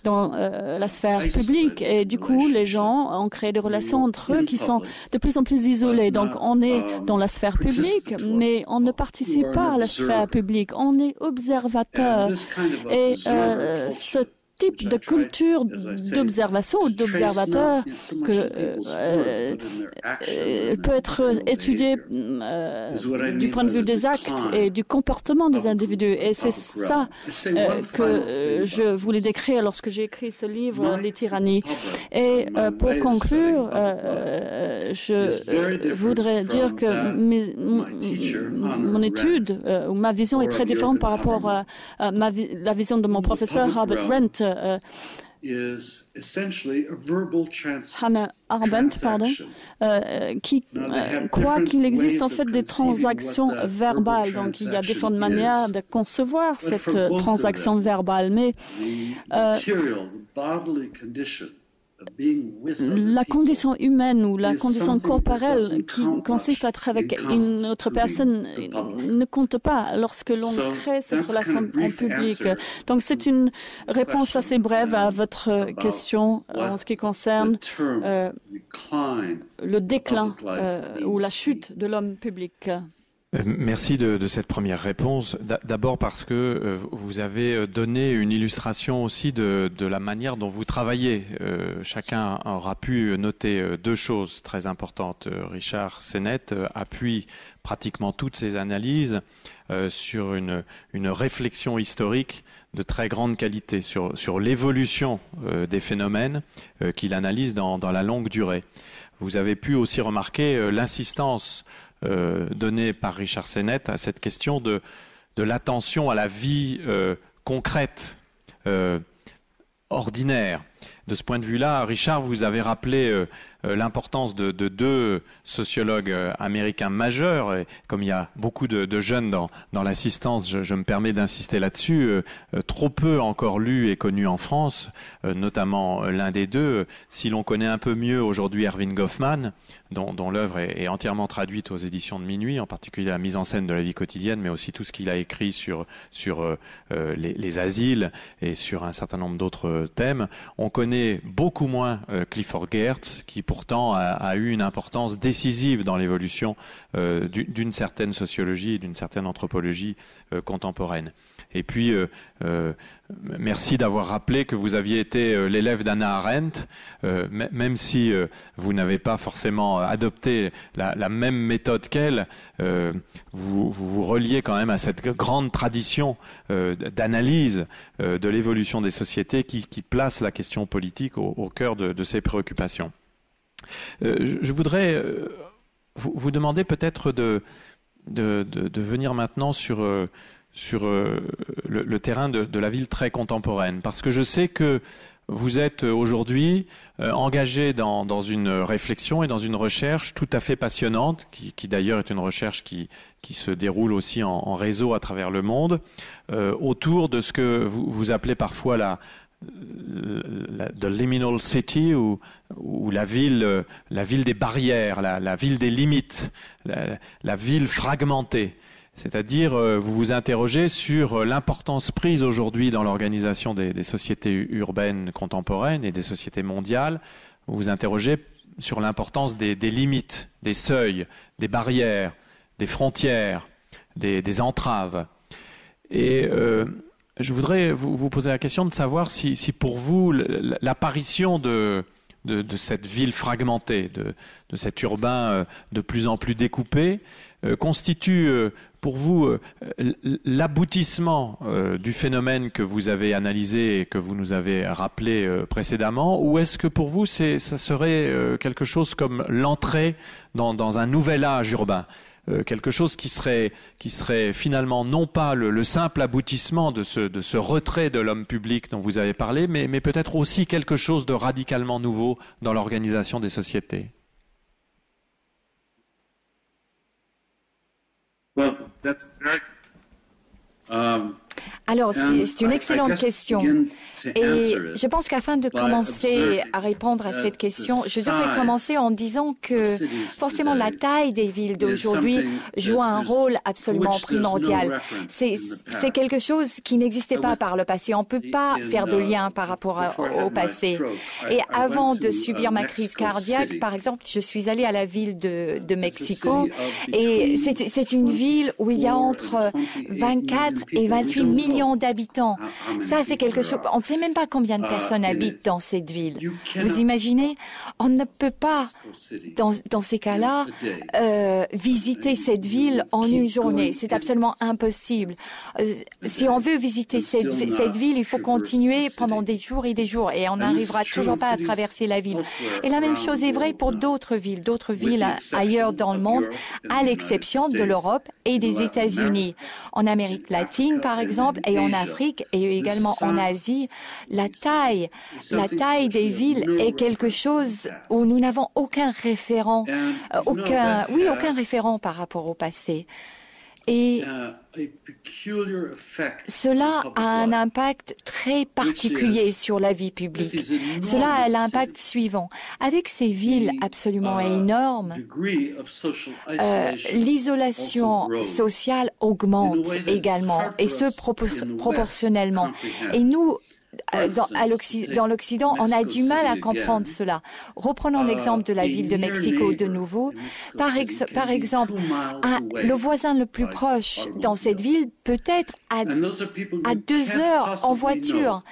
dans la sphère publique. Et du coup, les gens ont créé des relations entre eux qui sont de plus en plus isolées. Donc, on est dans la sphère publique, mais on ne participe pas à la sphère publique. On est observateur. Et ce type de culture d'observation ou d'observateur peut être étudié du point de vue des actes et du comportement des individus. Et c'est ça que je voulais décrire lorsque j'ai écrit ce livre, Les tyrannies. Et pour conclure, je voudrais dire que mon étude ou ma vision est très différente par rapport à la vision de mon professeur Herbert Rent. Hannah Arendt, qui croit qu'il existe en fait des transactions verbales. Donc il y a différentes manières de concevoir cette transaction verbale, mais la condition humaine ou la condition corporelle qui consiste à être avec une autre personne ne compte pas lorsque l'on crée cette relation en public. Donc c'est une réponse assez brève à votre question en ce qui concerne le déclin ou la chute de l'homme public. Merci de cette première réponse. D'abord parce que vous avez donné une illustration aussi de la manière dont vous travaillez. Chacun aura pu noter deux choses très importantes. Richard Sennett appuie pratiquement toutes ses analyses sur une réflexion historique de très grande qualité, sur l'évolution des phénomènes qu'il analyse dans la longue durée. Vous avez pu aussi remarquer l'insistance donnée par Richard Sennett à cette question de l'attention à la vie concrète, ordinaire. De ce point de vue-là, Richard, vous avez rappelé l'importance de deux sociologues américains majeurs. Et comme il y a beaucoup de jeunes dans l'assistance, je me permets d'insister là-dessus. Trop peu encore lus et connus en France, notamment l'un des deux. Si l'on connaît un peu mieux aujourd'hui Erving Goffman, dont l'œuvre est entièrement traduite aux éditions de Minuit, en particulier la mise en scène de la vie quotidienne, mais aussi tout ce qu'il a écrit sur les asiles et sur un certain nombre d'autres thèmes. On connaît beaucoup moins Clifford Geertz, qui pourtant a eu une importance décisive dans l'évolution d'une certaine sociologie et d'une certaine anthropologie contemporaine. Et puis, merci d'avoir rappelé que vous aviez été l'élève d'Hannah Arendt, même si vous n'avez pas forcément adopté la même méthode qu'elle, vous vous reliez quand même à cette grande tradition d'analyse de l'évolution des sociétés qui place la question politique au cœur de ses préoccupations. Je voudrais vous demander peut-être de venir maintenant sur le terrain de la ville très contemporaine, parce que je sais que vous êtes aujourd'hui engagé dans une réflexion et dans une recherche tout à fait passionnante, qui d'ailleurs est une recherche qui se déroule aussi en réseau à travers le monde, autour de ce que vous appelez parfois the liminal city, ou la ville des barrières, la ville des limites, la ville fragmentée. C'est-à-dire, vous vous interrogez sur l'importance prise aujourd'hui dans l'organisation des sociétés urbaines contemporaines et des sociétés mondiales. Vous vous interrogez sur l'importance des limites, des seuils, des barrières, des frontières, des entraves. Et je voudrais vous poser la question de savoir si pour vous, l'apparition de cette ville fragmentée, de cet urbain de plus en plus découpé, constitue pour vous l'aboutissement du phénomène que vous avez analysé et que vous nous avez rappelé précédemment, ou est-ce que pour vous ça serait quelque chose comme l'entrée dans un nouvel âge urbain, quelque chose qui serait finalement non pas le simple aboutissement de ce retrait de l'homme public dont vous avez parlé, mais peut-être aussi quelque chose de radicalement nouveau dans l'organisation des sociétés? Well, that's very, Alors, c'est une excellente question. Et je pense qu'afin de commencer à répondre à cette question, je devrais commencer en disant que forcément la taille des villes d'aujourd'hui joue un rôle absolument primordial. C'est quelque chose qui n'existait pas par le passé. On ne peut pas faire de lien par rapport au passé. Et avant de subir ma crise cardiaque, par exemple, je suis allée à la ville de Mexico, et c'est une ville où il y a entre 24 et 28 millions d'habitants. Ça, c'est quelque chose... On ne sait même pas combien de personnes habitent dans cette ville. Vous imaginez? On ne peut pas, dans ces cas-là, visiter cette ville en une journée. C'est absolument impossible. Si on veut visiter cette ville, il faut continuer pendant des jours et des jours, et on n'arrivera toujours pas à traverser la ville. Et la même chose est vraie pour d'autres villes ailleurs dans le monde, à l'exception de l'Europe et des États-Unis. En Amérique latine, par exemple, et en Afrique, et également en Asie, la taille des villes est quelque chose où nous n'avons aucun référent, aucun référent par rapport au passé. Et cela a un impact très particulier sur la vie publique. Cela a l'impact suivant. Avec ces villes absolument énormes, l'isolation sociale augmente également, et ce proportionnellement. Et nous, dans l'Occident, on a du mal à comprendre cela. Reprenons l'exemple de la ville de Mexico de nouveau. Par exemple, le voisin le plus proche dans cette ville peut être à 2 heures en voiture.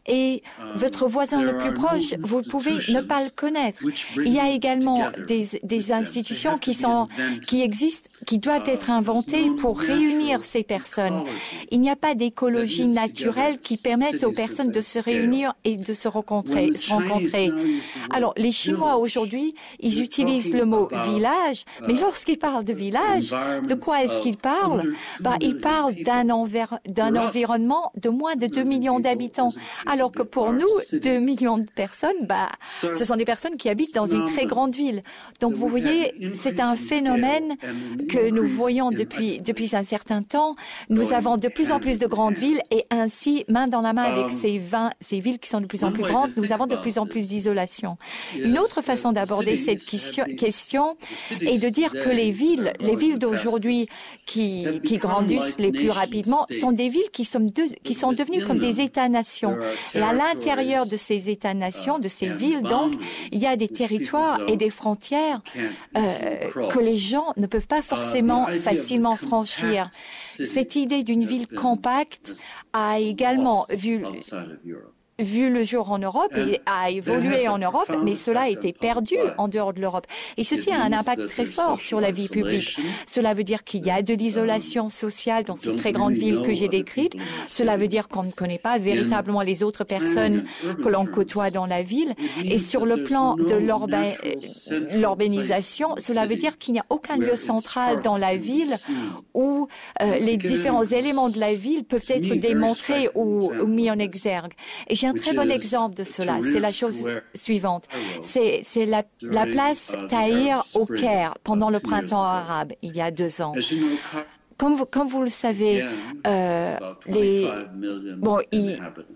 Et votre voisin le plus proche, vous pouvez ne pas le connaître. Il y a également des institutions qui existent, qui doivent être inventées pour réunir ces personnes. Il n'y a pas d'écologie naturelle qui permette aux personnes de se réunir et de se rencontrer. Alors, les Chinois aujourd'hui, ils utilisent le mot village, mais lorsqu'ils parlent de village, de quoi est-ce qu'ils parlent? Ils parlent d'un environnement de moins de 2 millions d'habitants. Alors que pour nous, 2 millions de personnes, ce sont des personnes qui habitent dans une très grande ville. Donc vous voyez, c'est un phénomène que nous voyons depuis un certain temps. Nous avons de plus en plus de grandes villes et ainsi, main dans la main avec ces villes qui sont de plus en plus grandes, nous avons de plus en plus d'isolation. Une autre façon d'aborder cette question est de dire que les villes d'aujourd'hui qui grandissent les plus rapidement sont des villes qui sont devenues comme des États-nations. Et à l'intérieur de ces États-nations, de ces villes, donc, il y a des territoires et des frontières que les gens ne peuvent pas forcément facilement franchir. Cette idée d'une ville compacte a également vu le jour en Europe et a évolué en Europe, mais cela a été perdu en dehors de l'Europe. Et ceci a un impact très fort sur la vie publique. Cela veut dire qu'il y a de l'isolation sociale dans ces très grandes villes que j'ai décrites. Cela veut dire qu'on ne connaît pas véritablement les autres personnes que l'on côtoie dans la ville. Et sur le plan de l'urbanisation, cela veut dire qu'il n'y a aucun lieu central dans la ville où les différents éléments de la ville peuvent être démontrés ou mis en exergue. Et j'ai un très bon exemple de cela. C'est la chose suivante. C'est la place Tahrir au Caire pendant le printemps arabe, il y a 2 ans. Comme vous le savez,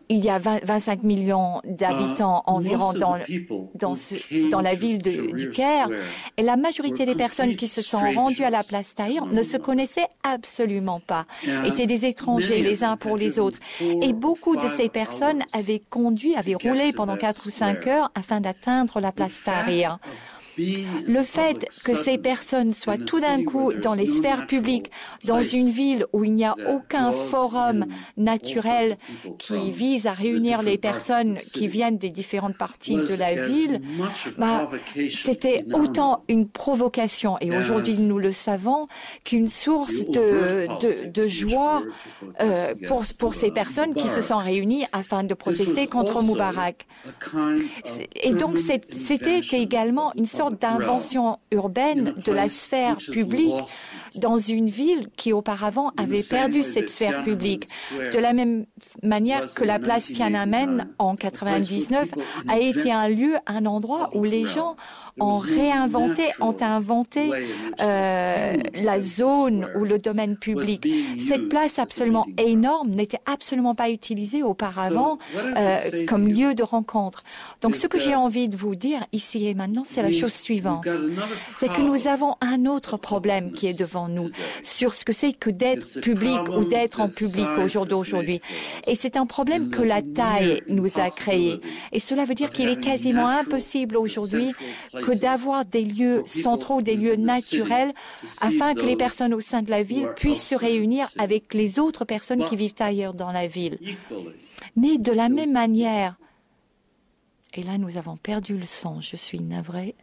il y a 25 millions d'habitants environ dans la ville du Caire, et la majorité des personnes qui se sont rendues à la place Tahrir ne se connaissaient absolument pas, étaient des étrangers les uns pour les autres. Et beaucoup de ces personnes avaient roulé pendant 4 ou 5 heures afin d'atteindre la place Tahrir. Le fait que ces personnes soient tout d'un coup dans les sphères publiques, dans une ville où il n'y a aucun forum naturel qui vise à réunir les personnes qui viennent des différentes parties de la ville, c'était autant une provocation, et aujourd'hui nous le savons, qu'une source de joie pour ces personnes qui se sont réunies afin de protester contre Moubarak. Et donc c'était également une sorte d'invention urbaine de la sphère publique dans une ville qui auparavant avait perdu cette sphère publique. De la même manière que la place Tiananmen en 1999 a été un endroit où les gens ont inventé la zone ou le domaine public. Cette place absolument énorme n'était absolument pas utilisée auparavant comme lieu de rencontre. Donc ce que j'ai envie de vous dire ici et maintenant, c'est la chose suivante. C'est que nous avons un autre problème qui est devant nous sur ce que c'est que d'être public ou d'être en public au jour d'aujourd'hui. Et c'est un problème que la taille nous a créé. Et cela veut dire qu'il est quasiment impossible aujourd'hui que d'avoir des lieux centraux, des lieux naturels, afin que les personnes au sein de la ville puissent se réunir avec les autres personnes qui vivent ailleurs dans la ville. Mais de la même manière, et là nous avons perdu le son, je suis navrée.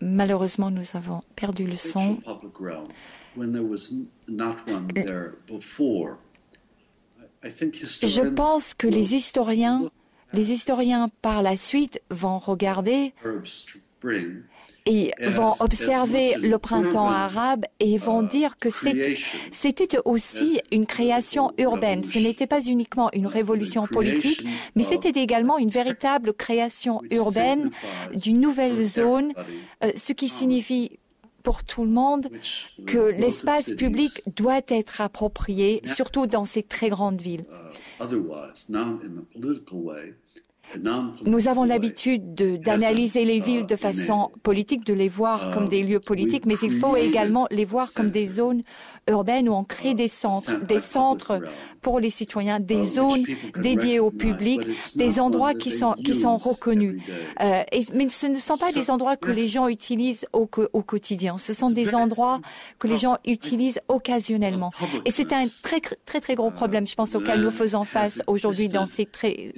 Malheureusement, nous avons perdu le son. Je pense que les historiens par la suite vont regarder et vont observer le printemps arabe et vont dire que c'était aussi une création urbaine. Ce n'était pas uniquement une révolution politique, mais c'était également une véritable création urbaine d'une nouvelle zone, ce qui signifie pour tout le monde que l'espace public doit être approprié, surtout dans ces très grandes villes. Nous avons l'habitude d'analyser les villes de façon politique, de les voir comme des lieux politiques, mais il faut également les voir comme des zones urbaines où on crée des centres pour les citoyens, des zones dédiées au public, des endroits qui sont reconnus. Mais ce ne sont pas des endroits que les gens utilisent au quotidien. Ce sont des endroits que les gens utilisent occasionnellement. Et c'est un très, très, très gros problème, je pense, auquel nous faisons face aujourd'hui dans ces très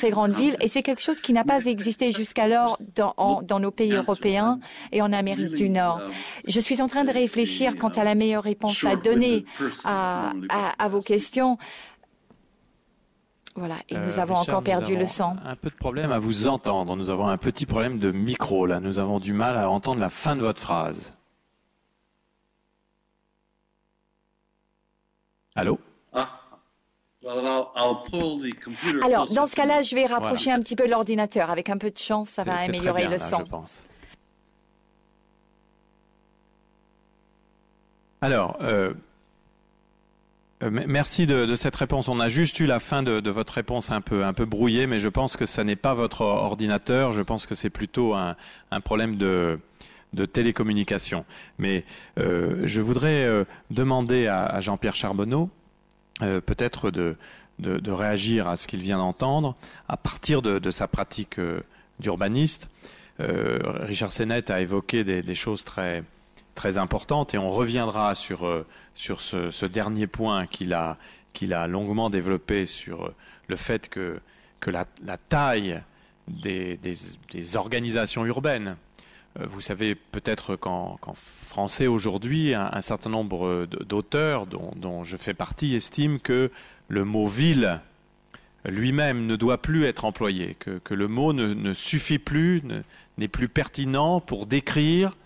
grandes villes. Et c'est quelque chose qui n'a pas existé jusqu'alors dans nos pays européens et en Amérique du Nord. Je suis en train de réfléchir quant à la meilleure réponse à donner à vos questions. Voilà, et nous avons encore perdu le son. Un peu de problème à vous entendre. Nous avons un petit problème de micro, là. Nous avons du mal à entendre la fin de votre phrase. Allô? Alors, dans ce cas-là, je vais rapprocher un petit peu l'ordinateur. Avec un peu de chance, ça va améliorer le son. Je pense. Alors, merci de cette réponse. On a juste eu la fin de votre réponse un peu brouillée, mais je pense que ce n'est pas votre ordinateur. Je pense que c'est plutôt un problème de télécommunication. Mais je voudrais demander à Jean-Pierre Charbonneau peut-être de réagir à ce qu'il vient d'entendre à partir de sa pratique d'urbaniste. Richard Sennett a évoqué des choses très importantes et on reviendra sur ce dernier point qu'il a longuement développé sur le fait que la taille des organisations urbaines. Vous savez peut-être qu'en français aujourd'hui, un certain nombre d'auteurs, dont je fais partie, estiment que le mot « ville » lui-même ne doit plus être employé, que le mot ne suffit plus, n'est plus pertinent pour décrire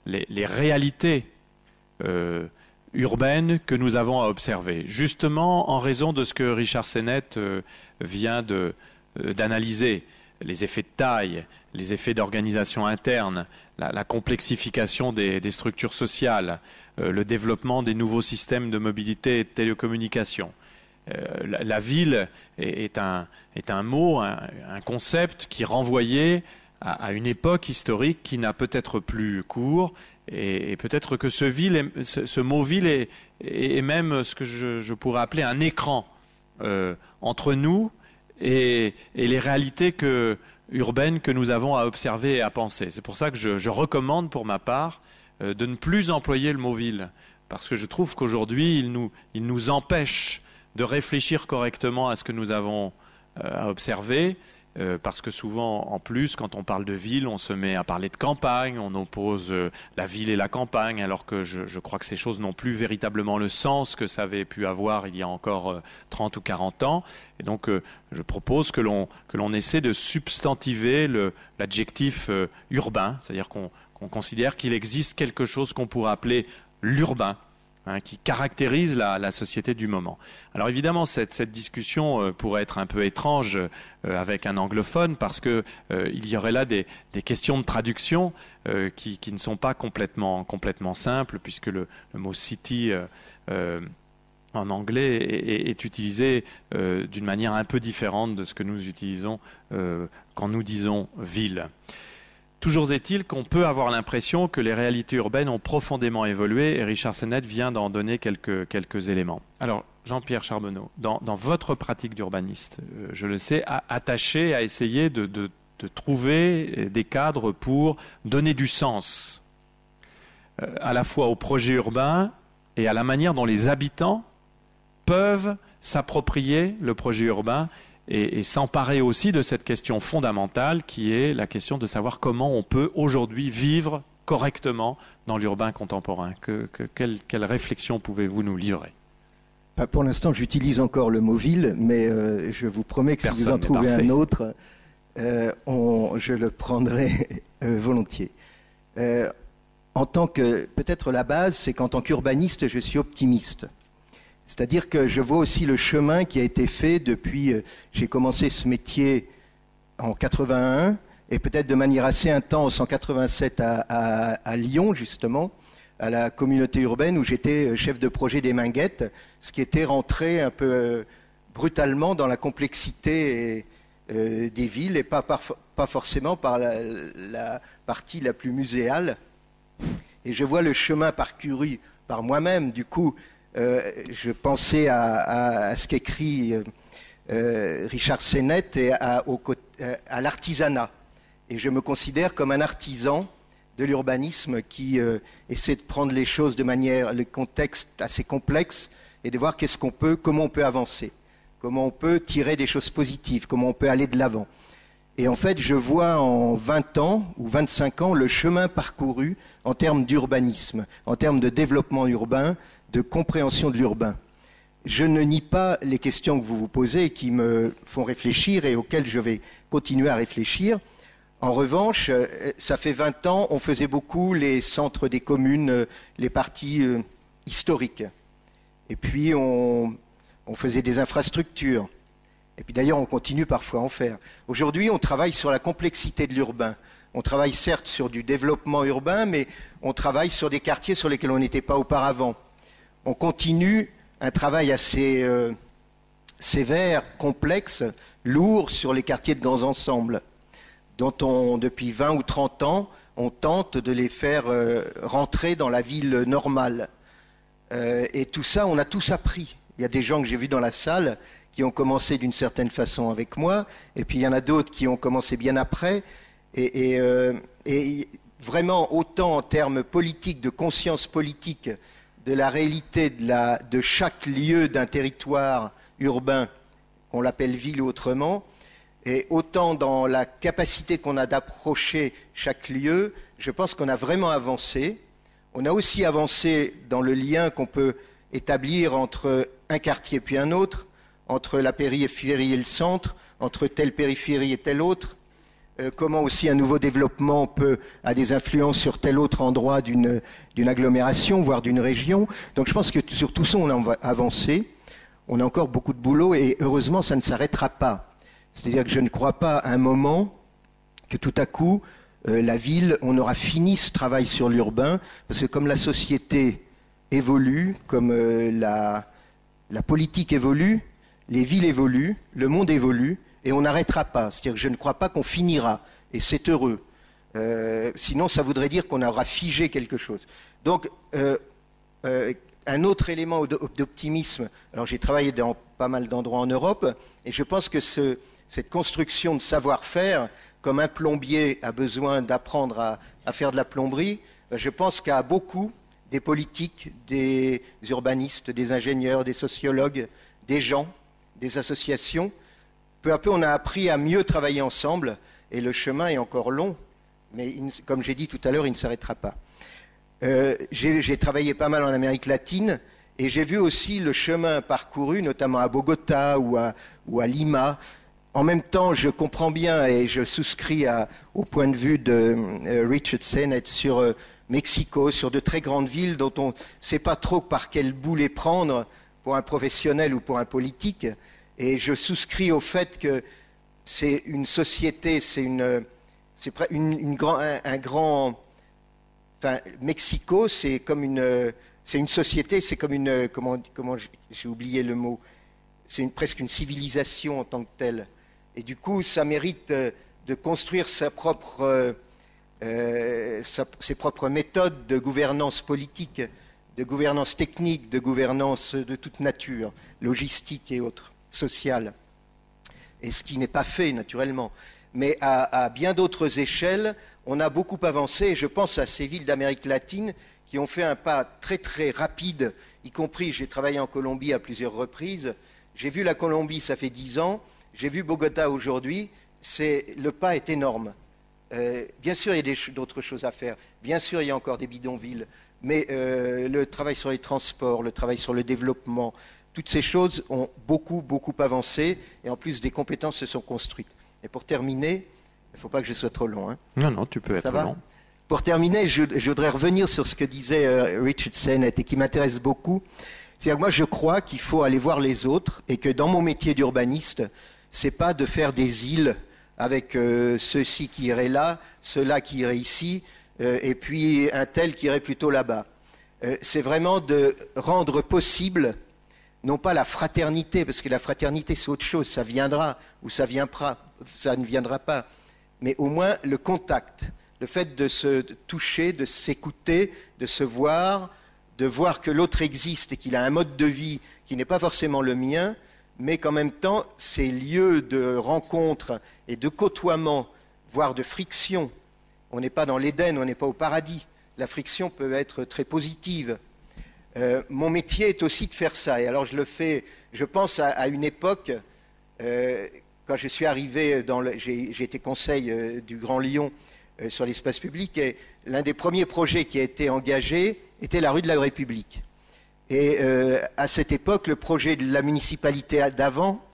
les réalités urbaines que nous avons à observer, justement en raison de ce que Richard Sennett vient d'analyser. Les effets de taille, les effets d'organisation interne, la complexification des structures sociales, le développement des nouveaux systèmes de mobilité et de télécommunication. La ville est un mot, un concept qui renvoyait à une époque historique qui n'a peut-être plus cours et peut-être que ce mot ville est même ce que je pourrais appeler un écran entre nous et les réalités urbaines que nous avons à observer et à penser. C'est pour ça que je recommande pour ma part de ne plus employer le mot ville, parce que je trouve qu'aujourd'hui il nous empêche de réfléchir correctement à ce que nous avons à observer, parce que souvent, en plus, quand on parle de ville, on se met à parler de campagne, on oppose la ville et la campagne, alors que je crois que ces choses n'ont plus véritablement le sens que ça avait pu avoir il y a encore 30 ou 40 ans. Et donc, je propose que l'on essaie de substantiver l'adjectif urbain, c'est-à-dire qu'on considère qu'il existe quelque chose qu'on pourrait appeler l'urbain, qui caractérise la société du moment. Alors évidemment, cette discussion pourrait être un peu étrange avec un anglophone parce que il y aurait là des questions de traduction qui ne sont pas complètement simples, puisque le mot city en anglais est utilisé d'une manière un peu différente de ce que nous utilisons quand nous disons ville. Toujours est-il qu'on peut avoir l'impression que les réalités urbaines ont profondément évolué et Richard Sennett vient d'en donner quelques éléments. Alors, Jean-Pierre Charbonneau, dans votre pratique d'urbaniste, je le sais, attaché à essayer de trouver des cadres pour donner du sens à la fois au projet urbain et à la manière dont les habitants peuvent s'approprier le projet urbain et s'emparer aussi de cette question fondamentale qui est la question de savoir comment on peut aujourd'hui vivre correctement dans l'urbain contemporain. Quelle réflexion pouvez-vous nous livrer ? Pour l'instant, j'utilise encore le mot ville, mais je vous promets que si vous en trouvez un autre, je le prendrai volontiers. En tant que, peut-être la base, c'est qu'en tant qu'urbaniste, je suis optimiste. C'est-à-dire que je vois aussi le chemin qui a été fait depuis, j'ai commencé ce métier en 81 et peut-être de manière assez intense en 87 à Lyon justement, à la communauté urbaine où j'étais chef de projet des Minguettes, ce qui était rentré un peu brutalement dans la complexité des villes et pas forcément par la partie la plus muséale. Et je vois le chemin parcouru par moi-même du coup. Je pensais à ce qu'écrit Richard Sennett et à l'artisanat. Et je me considère comme un artisan de l'urbanisme qui essaie de prendre les choses de manière, le contexte assez complexe et de voir comment on peut avancer, comment on peut tirer des choses positives, comment on peut aller de l'avant. Et en fait, je vois en 20 ans ou 25 ans le chemin parcouru en termes d'urbanisme, en termes de développement urbain, de compréhension de l'urbain. je ne nie pas les questions que vous vous posez et qui me font réfléchir et auxquelles je vais continuer à réfléchir. En revanche, ça fait 20 ans, on faisait beaucoup les centres des communes, les parties historiques. Et puis, on faisait des infrastructures. Et puis d'ailleurs, on continue parfois à en faire. Aujourd'hui, on travaille sur la complexité de l'urbain. On travaille certes sur du développement urbain, mais on travaille sur des quartiers sur lesquels on n'était pas auparavant. On continue un travail assez sévère, complexe, lourd sur les quartiers de grands ensembles, dont depuis 20 ou 30 ans, on tente de les faire rentrer dans la ville normale. Et tout ça, on a tous appris. Il y a des gens que j'ai vus dans la salle qui ont commencé d'une certaine façon avec moi, et puis il y en a d'autres qui ont commencé bien après. Et vraiment, autant en termes politiques, de conscience politique, de la réalité de chaque lieu d'un territoire urbain, qu'on l'appelle ville ou autrement, et autant dans la capacité qu'on a d'approcher chaque lieu, je pense qu'on a vraiment avancé. On a aussi avancé dans le lien qu'on peut établir entre un quartier puis un autre, entre la périphérie et le centre, entre telle périphérie et telle autre, comment aussi un nouveau développement a des influences sur tel autre endroit d'une agglomération, voire d'une région. Donc je pense que sur tout ça, on a avancé. On a encore beaucoup de boulot et heureusement, ça ne s'arrêtera pas. C'est-à-dire que je ne crois pas à un moment que tout à coup, la ville, on aura fini ce travail sur l'urbain, parce que comme la société évolue, comme la politique évolue, les villes évoluent, le monde évolue, et on n'arrêtera pas. C'est-à-dire que je ne crois pas qu'on finira, et c'est heureux. Sinon, ça voudrait dire qu'on aura figé quelque chose. Donc, un autre élément d'optimisme, alors j'ai travaillé dans pas mal d'endroits en Europe, et je pense que cette construction de savoir-faire, comme un plombier a besoin d'apprendre à faire de la plomberie, je pense qu'à beaucoup des politiques, des urbanistes, des ingénieurs, des sociologues, des gens, des associations, peu à peu on a appris à mieux travailler ensemble, et le chemin est encore long, mais comme j'ai dit tout à l'heure, il ne s'arrêtera pas. J'ai travaillé pas mal en Amérique latine, et j'ai vu aussi le chemin parcouru, notamment à Bogota ou à Lima. En même temps, je comprends bien et je souscris au point de vue de Richard Sennett sur Mexico, sur de très grandes villes dont on ne sait pas trop par quel bout les prendre pour un professionnel ou pour un politique. Et je souscris au fait que c'est une société, Mexico, c'est une société, c'est comme une, comment j'ai oublié le mot, c'est presque une civilisation en tant que telle. Et du coup, ça mérite de construire ses propres méthodes de gouvernance politique, de gouvernance technique, de gouvernance de toute nature, logistique et autres, sociale. Et ce qui n'est pas fait, naturellement. Mais à bien d'autres échelles, on a beaucoup avancé. Et je pense à ces villes d'Amérique latine qui ont fait un pas très très rapide, y compris, j'ai travaillé en Colombie à plusieurs reprises. J'ai vu la Colombie, ça fait 10 ans. J'ai vu Bogota aujourd'hui, le pas est énorme. Bien sûr, il y a d'autres choses à faire. Bien sûr, il y a encore des bidonvilles. Mais le travail sur les transports, le travail sur le développement, toutes ces choses ont beaucoup, beaucoup avancé. Et en plus, des compétences se sont construites. Et pour terminer, il ne faut pas que je sois trop long. Hein. Non, tu peux être long. Pour terminer, je voudrais revenir sur ce que disait Richard Sennett et qui m'intéresse beaucoup. C'est-à-dire que moi, je crois qu'il faut aller voir les autres et que dans mon métier d'urbaniste, c'est pas de faire des îles avec ceux-ci qui iraient là, ceux-là qui iraient ici, et puis un tel qui irait plutôt là-bas. C'est vraiment de rendre possible, non pas la fraternité, parce que la fraternité c'est autre chose, ça viendra ou ça ne viendra pas, mais au moins le contact, le fait de se toucher, de s'écouter, de se voir, de voir que l'autre existe et qu'il a un mode de vie qui n'est pas forcément le mien, mais qu'en même temps, ces lieux de rencontre et de côtoiement, voire de friction, on n'est pas dans l'Éden, on n'est pas au paradis, la friction peut être très positive. Mon métier est aussi de faire ça, et alors je le fais, je pense à une époque, quand je suis arrivé, j'ai été conseil du Grand Lyon sur l'espace public, et l'un des premiers projets qui a été engagé était la rue de la République. Et à cette époque, le projet de la municipalité d'avant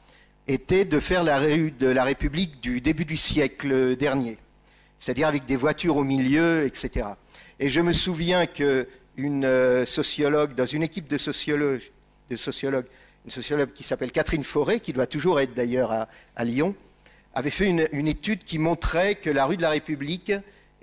était de faire la rue de la République du début du siècle dernier, c'est-à-dire avec des voitures au milieu, etc. Et je me souviens qu'une sociologue, dans une équipe de sociologues, une sociologue qui s'appelle Catherine Fauré, qui doit toujours être d'ailleurs à Lyon, avait fait une étude qui montrait que la rue de la République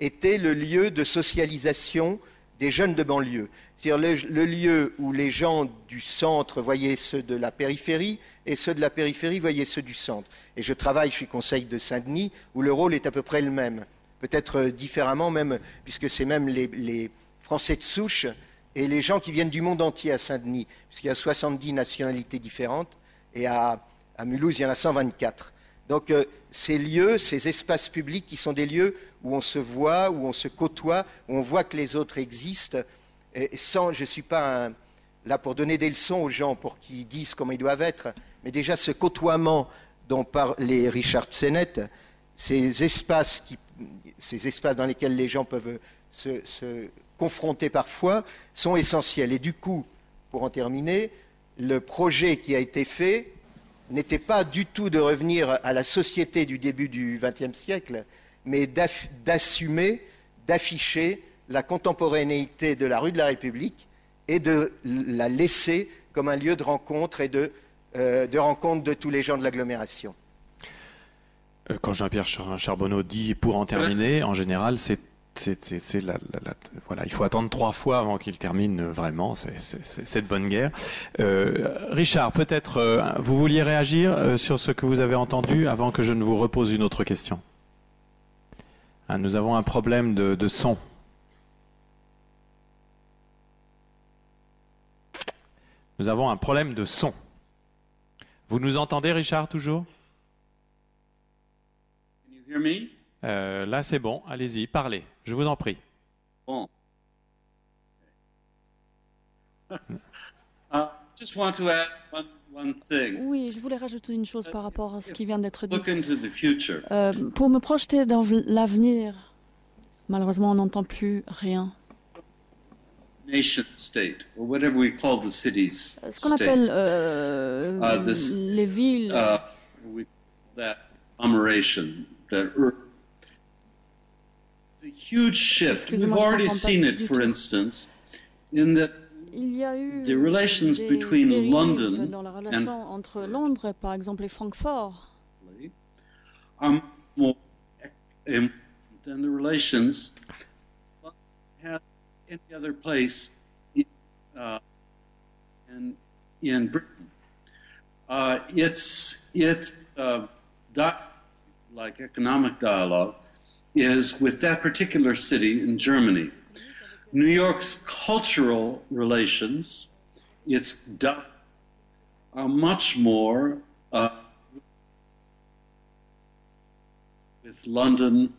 était le lieu de socialisation des jeunes de banlieue. C'est-à-dire le lieu où les gens du centre voyaient ceux de la périphérie et ceux de la périphérie voyaient ceux du centre. Et je suis conseil de Saint-Denis, où le rôle est à peu près le même. Peut-être différemment même, puisque c'est même les Français de souche et les gens qui viennent du monde entier à Saint-Denis, puisqu'il y a 70 nationalités différentes, et à Mulhouse, il y en a 124. Donc ces lieux, ces espaces publics qui sont des lieux où on se voit, où on se côtoie, où on voit que les autres existent, et sans, je ne suis pas là pour donner des leçons aux gens pour qu'ils disent comment ils doivent être, mais déjà ce côtoiement dont parlait Richard Sennett, ces espaces dans lesquels les gens peuvent se confronter parfois, sont essentiels. Et du coup, pour en terminer, le projet qui a été fait n'était pas du tout de revenir à la société du début du XXe siècle, mais d'assumer, d'afficher la contemporanéité de la rue de la République et de la laisser comme un lieu de rencontre et de rencontre de tous les gens de l'agglomération. Quand Jean-Pierre Charbonneau dit pour en terminer, en général, voilà, il faut attendre 3 fois avant qu'il termine vraiment, c'est de bonne guerre. Richard, peut-être vous vouliez réagir sur ce que vous avez entendu avant que je ne vous repose une autre question. Nous avons un problème de son. Nous avons un problème de son. Vous nous entendez, Richard, toujours ? Can you hear me? Là, c'est bon. Allez-y, parlez. Je vous en prie. Bon. Just want to add one thing. Oui, je voulais rajouter une chose par rapport à ce qui vient d'être dit. Look into the future. Pour me projeter dans l'avenir, malheureusement, on n'entend plus rien. Nation state, or whatever we call the cities. Ce qu'on appelle les villes. We call that agglomeration, the huge shift. We've already seen it, for instance, in that the relations between London dans la relation entre Londres, par exemple, et Francfort, are more important than the relations have any other place in Britain. It's like economic dialogue is with that particular city in Germany. New York's cultural relations, are much more with London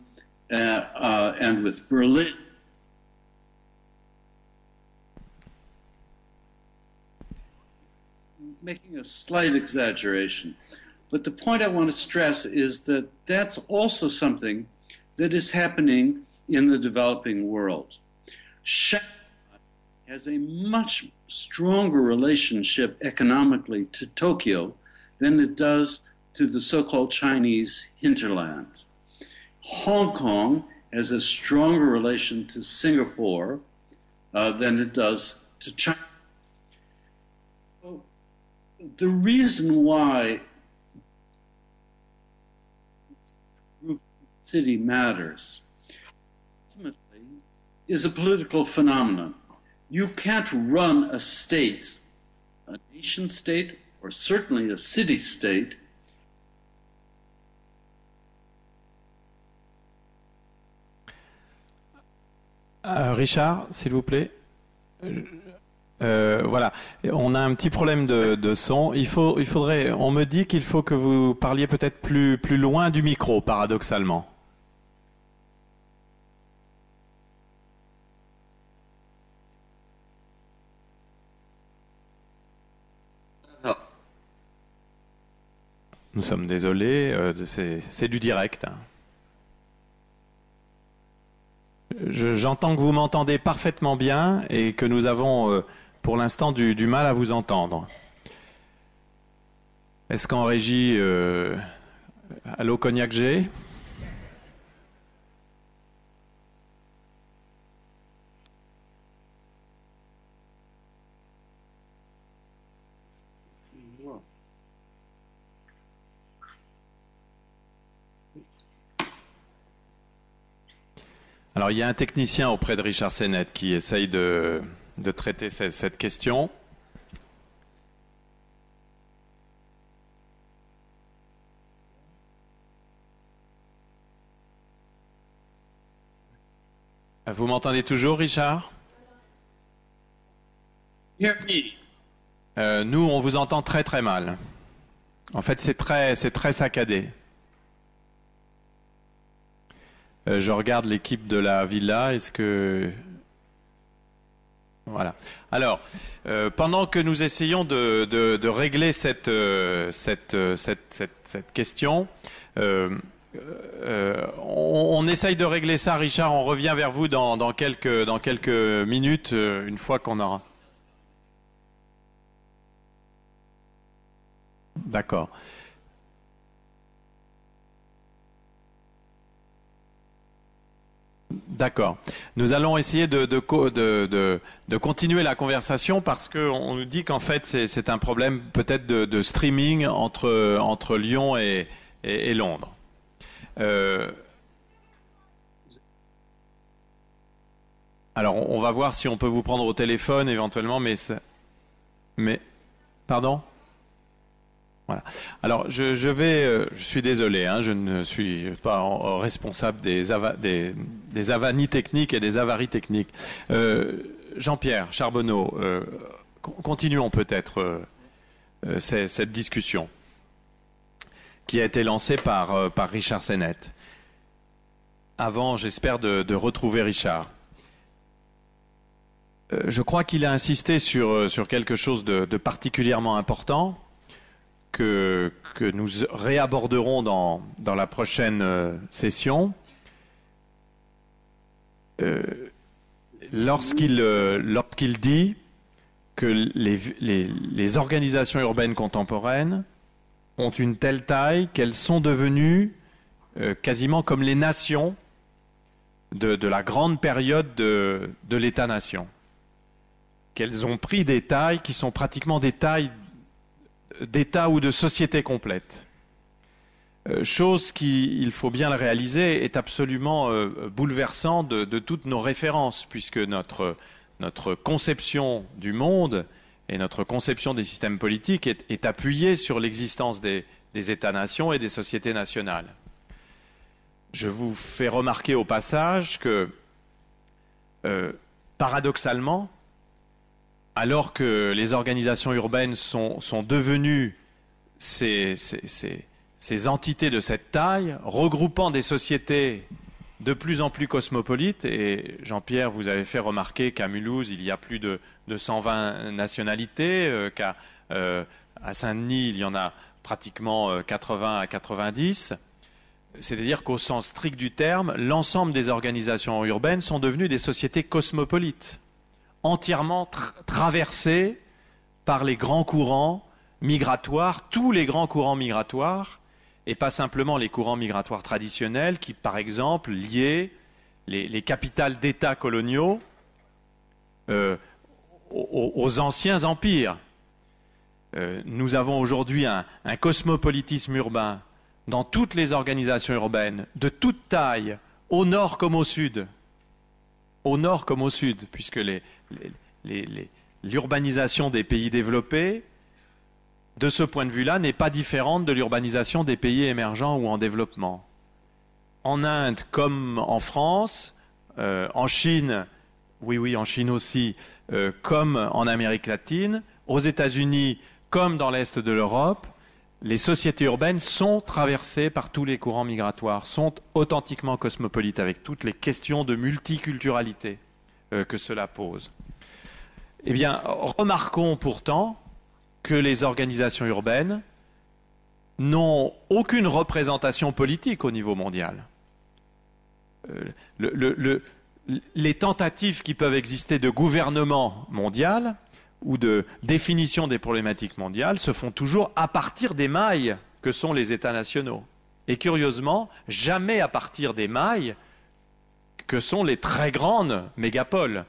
and with Berlin. Making a slight exaggeration. But the point I want to stress is that that's also something that is happening in the developing world. Shanghai has a much stronger relationship economically to Tokyo than it does to the so-called Chinese hinterland. Hong Kong has a stronger relation to Singapore than it does to China. So the reason why city matters ultimately is a political phenomenon. You can't run a state, a nation state, or certainly a city state, Richard, s'il vous plaît. Voilà, on a un petit problème de son. On me dit qu'il faut que vous parliez peut-être plus loin du micro, paradoxalement. Nous sommes désolés, c'est du direct. J'entends que vous m'entendez parfaitement bien et que nous avons pour l'instant du mal à vous entendre. Est-ce qu'en régie, allô Cognac G? Alors, il y a un technicien auprès de Richard Sennett qui essaye de traiter cette question. Vous m'entendez toujours, Richard? Nous, on vous entend très très mal. En fait, c'est très saccadé. Je regarde l'équipe de la villa. Est-ce que... Voilà. Alors, pendant que nous essayons de régler cette question, on essaye de régler ça, Richard. On revient vers vous dans quelques minutes, une fois qu'on aura... D'accord. D'accord. Nous allons essayer de continuer la conversation parce qu'on nous dit qu'en fait c'est un problème peut-être de streaming entre Lyon et Londres. Alors on va voir si on peut vous prendre au téléphone éventuellement, mais pardon? Voilà. Alors, je suis désolé, hein, je ne suis pas responsable des avanies techniques et des avaries techniques. Jean-Pierre Charbonneau, continuons peut-être cette discussion qui a été lancée par Richard Sennett. Avant, j'espère, de retrouver Richard. Je crois qu'il a insisté sur quelque chose de particulièrement important, que nous réaborderons dans la prochaine session, lorsqu'il dit que les organisations urbaines contemporaines ont une telle taille qu'elles sont devenues quasiment comme les nations de la grande période de l'État-nation, qu'elles ont pris des tailles qui sont pratiquement des tailles d'État ou de société complète. Chose qui, il faut bien le réaliser, est absolument bouleversant de toutes nos références, puisque notre conception du monde et notre conception des systèmes politiques est appuyée sur l'existence des États-nations et des sociétés nationales. Je vous fais remarquer au passage que, paradoxalement, alors que les organisations urbaines sont devenues ces entités de cette taille, regroupant des sociétés de plus en plus cosmopolites, et Jean-Pierre, vous avez fait remarquer qu'à Mulhouse, il y a plus de 120 nationalités, qu'à Saint-Denis, il y en a pratiquement 80 à 90. C'est-à-dire qu'au sens strict du terme, l'ensemble des organisations urbaines sont devenues des sociétés cosmopolites, entièrement traversées par les grands courants migratoires, tous les grands courants migratoires, et pas simplement les courants migratoires traditionnels qui, par exemple, liaient les capitales d'États coloniaux aux anciens empires. Nous avons aujourd'hui un cosmopolitisme urbain dans toutes les organisations urbaines, de toute taille, au nord comme au sud. Au nord comme au sud, puisque l'urbanisation des pays développés, de ce point de vue-là, n'est pas différente de l'urbanisation des pays émergents ou en développement. En Inde comme en France, en Chine, oui, en Chine aussi, comme en Amérique latine, aux États-Unis comme dans l'Est de l'Europe, les sociétés urbaines sont traversées par tous les courants migratoires, sont authentiquement cosmopolites, avec toutes les questions de multiculturalité que cela pose. Eh bien, remarquons pourtant que les organisations urbaines n'ont aucune représentation politique au niveau mondial. Les tentatives qui peuvent exister de gouvernement mondial ou de définition des problématiques mondiales se font toujours à partir des mailles que sont les États nationaux. Et curieusement, jamais à partir des mailles que sont les très grandes mégapoles.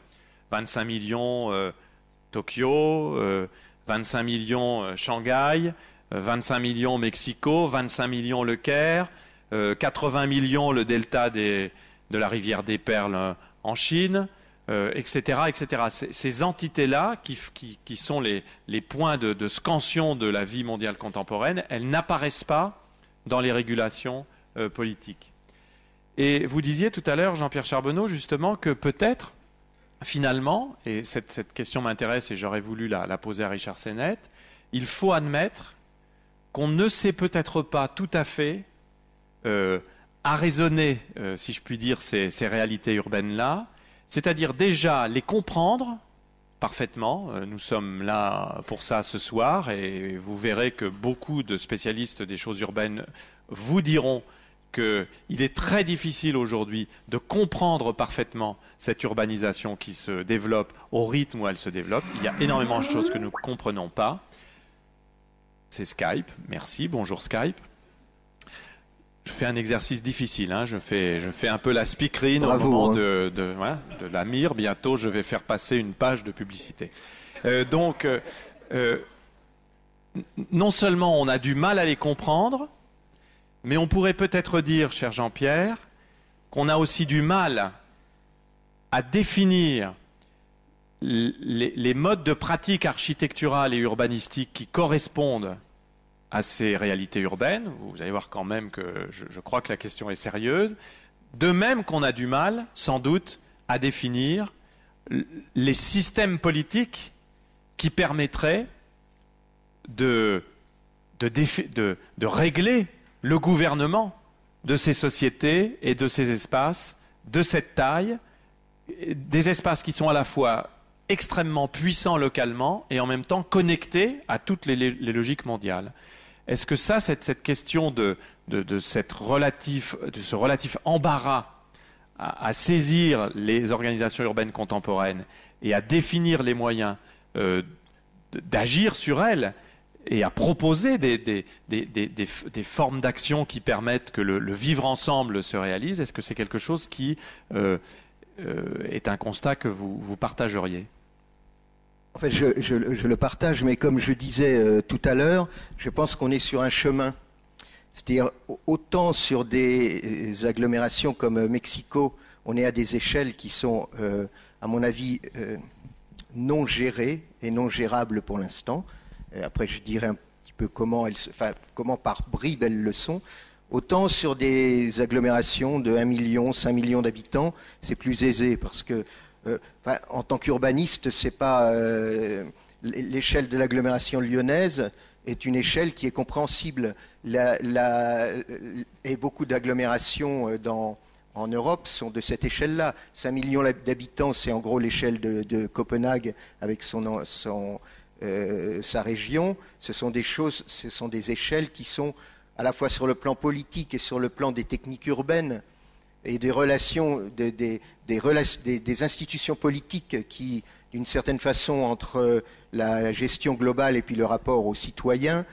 25 millions Tokyo, 25 millions Shanghai, 25 millions Mexico, 25 millions Le Caire, 80 millions le delta de la rivière des Perles en Chine, etc., etc. Ces entités-là, qui sont les points de scansion de la vie mondiale contemporaine, elles n'apparaissent pas dans les régulations politiques. Et vous disiez tout à l'heure, Jean-Pierre Charbonneau, justement, que peut-être, finalement, et cette question m'intéresse et j'aurais voulu la poser à Richard Sennett, il faut admettre qu'on ne sait peut-être pas tout à fait arraisonner, si je puis dire, ces réalités urbaines-là, c'est-à-dire déjà les comprendre parfaitement. Nous sommes là pour ça ce soir et vous verrez que beaucoup de spécialistes des choses urbaines vous diront qu'il est très difficile aujourd'hui de comprendre parfaitement cette urbanisation qui se développe au rythme où elle se développe. Il y a énormément de choses que nous ne comprenons pas. C'est Skype, merci, bonjour Skype. Je fais un exercice difficile, hein. Je fais un peu la speakerine au moment de la mire. Bientôt, je vais faire passer une page de publicité. Non seulement on a du mal à les comprendre, mais on pourrait peut-être dire, cher Jean-Pierre, qu'on a aussi du mal à définir les modes de pratique architecturale et urbanistique qui correspondent à ces réalités urbaines. Vous allez voir quand même que je crois que la question est sérieuse. De même qu'on a du mal, sans doute, à définir les systèmes politiques qui permettraient de régler le gouvernement de ces sociétés et de ces espaces de cette taille, des espaces qui sont à la fois extrêmement puissants localement et en même temps connectés à toutes les logiques mondiales. Est-ce que ça, cette question de ce relatif embarras à saisir les organisations urbaines contemporaines et à définir les moyens d'agir sur elles et à proposer des formes d'action qui permettent que le vivre ensemble se réalise, est-ce que c'est quelque chose qui est un constat que vous partageriez ? En fait, je le partage, mais comme je disais tout à l'heure, je pense qu'on est sur un chemin. C'est-à-dire, autant sur des agglomérations comme Mexico, on est à des échelles qui sont, à mon avis, non gérées et non gérables pour l'instant. Après, je dirais un petit peu comment par bribes elles le sont. Autant sur des agglomérations de 1 million, 5 millions d'habitants, c'est plus aisé parce que en tant qu'urbaniste, c'est pas l'échelle de l'agglomération lyonnaise est une échelle qui est compréhensible. Et beaucoup d'agglomérations en Europe sont de cette échelle-là. 5 millions d'habitants, c'est en gros l'échelle de Copenhague avec sa région. Ce sont des échelles qui sont à la fois sur le plan politique et sur le plan des techniques urbaines et des relations, des institutions politiques qui, d'une certaine façon, entre la gestion globale et puis le rapport aux citoyens,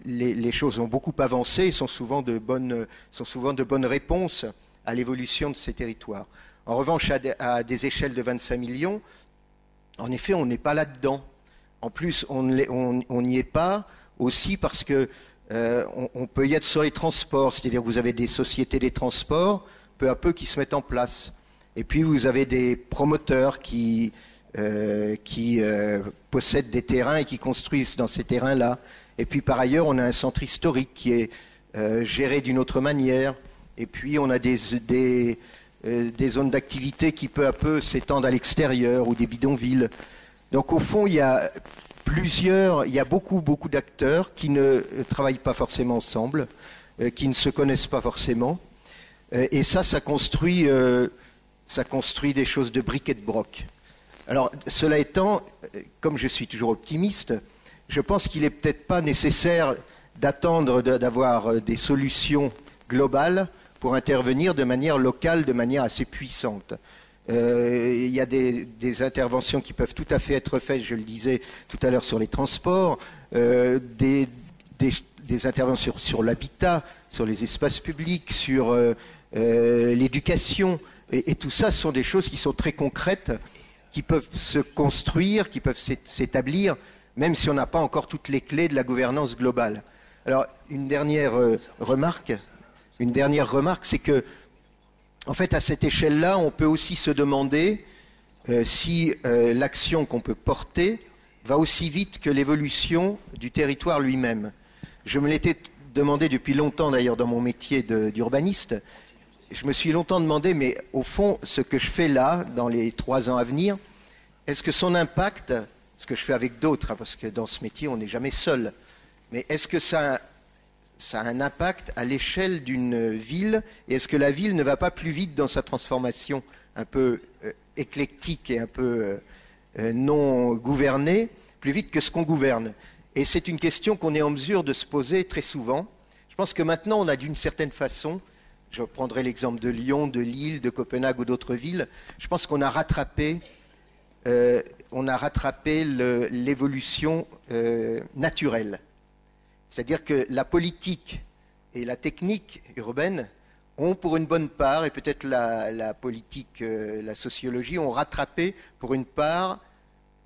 les choses ont beaucoup avancé et sont souvent de bonnes réponses à l'évolution de ces territoires. En revanche, à des échelles de 25 millions, en effet, on n'est pas là-dedans. En plus, on n'y est pas aussi parce que on peut y être sur les transports, c'est-à-dire que vous avez des sociétés des transports, peu à peu, qui se mettent en place. Et puis vous avez des promoteurs qui possèdent des terrains et qui construisent dans ces terrains-là. Et puis par ailleurs, on a un centre historique qui est géré d'une autre manière. Et puis on a des zones d'activité qui peu à peu s'étendent à l'extérieur ou des bidonvilles. Donc au fond, il y a beaucoup d'acteurs qui ne travaillent pas forcément ensemble, qui ne se connaissent pas forcément. Et ça construit des choses de bric et de broc. Alors, cela étant, comme je suis toujours optimiste, je pense qu'il n'est peut-être pas nécessaire d'attendre d'avoir des solutions globales pour intervenir de manière locale, de manière assez puissante. Il y a des interventions qui peuvent tout à fait être faites, je le disais tout à l'heure, sur les transports, des interventions sur l'habitat, sur les espaces publics, sur l'éducation. Et tout ça sont des choses qui sont très concrètes, qui peuvent se construire, qui peuvent s'établir, même si on n'a pas encore toutes les clés de la gouvernance globale. Alors, une dernière remarque, c'est que, en fait, à cette échelle-là, on peut aussi se demander si l'action qu'on peut porter va aussi vite que l'évolution du territoire lui-même. Je me l'étais demandé depuis longtemps, d'ailleurs, dans mon métier d'urbaniste. Je me suis longtemps demandé, mais au fond, ce que je fais là, dans les 3 ans à venir, est-ce que son impact, ce que je fais avec d'autres, hein, parce que dans ce métier, on n'est jamais seul, mais est-ce que ça a un impact à l'échelle d'une ville, et est-ce que la ville ne va pas plus vite dans sa transformation un peu éclectique et un peu non gouvernée, plus vite que ce qu'on gouverne? Et c'est une question qu'on est en mesure de se poser très souvent. Je pense que maintenant, on a d'une certaine façon, je prendrai l'exemple de Lyon, de Lille, de Copenhague ou d'autres villes, je pense qu'on a rattrapé l'évolution naturelle. C'est-à-dire que la politique et la technique urbaine ont pour une bonne part, et peut-être la politique, la sociologie, ont rattrapé pour une part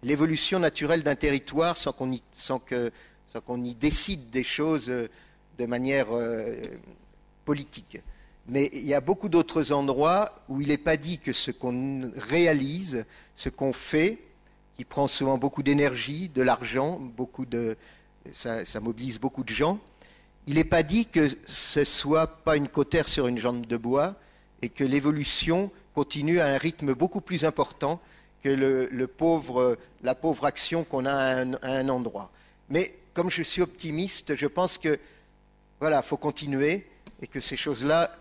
l'évolution naturelle d'un territoire sans qu'on y décide des choses de manière politique. Mais il y a beaucoup d'autres endroits où il n'est pas dit que ce qu'on réalise, ce qu'on fait, qui prend souvent beaucoup d'énergie, de l'argent, ça mobilise beaucoup de gens, il n'est pas dit que ce ne soit pas une cautère sur une jambe de bois et que l'évolution continue à un rythme beaucoup plus important que la pauvre action qu'on a à un endroit. Mais comme je suis optimiste, je pense que voilà, faut continuer et que ces choses-là,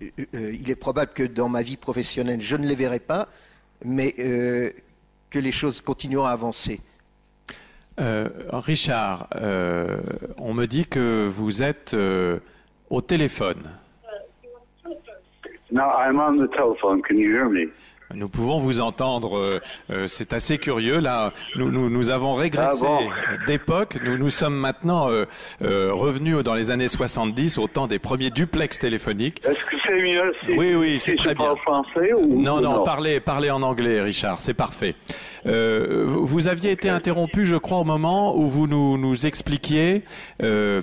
il est probable que dans ma vie professionnelle, je ne les verrai pas, mais que les choses continueront à avancer. Richard, on me dit que vous êtes au téléphone. No, I'm on the telephone. Can you hear me? Nous pouvons vous entendre, c'est assez curieux. Là, nous avons régressé d'époque. Nous sommes maintenant revenus dans les années 70, au temps des premiers duplex téléphoniques. Est-ce que c'est mieux Oui, c'est très bien. Français ou Non, parlez en anglais, Richard, c'est parfait. Vous aviez été interrompu, je crois, au moment où vous nous expliquiez un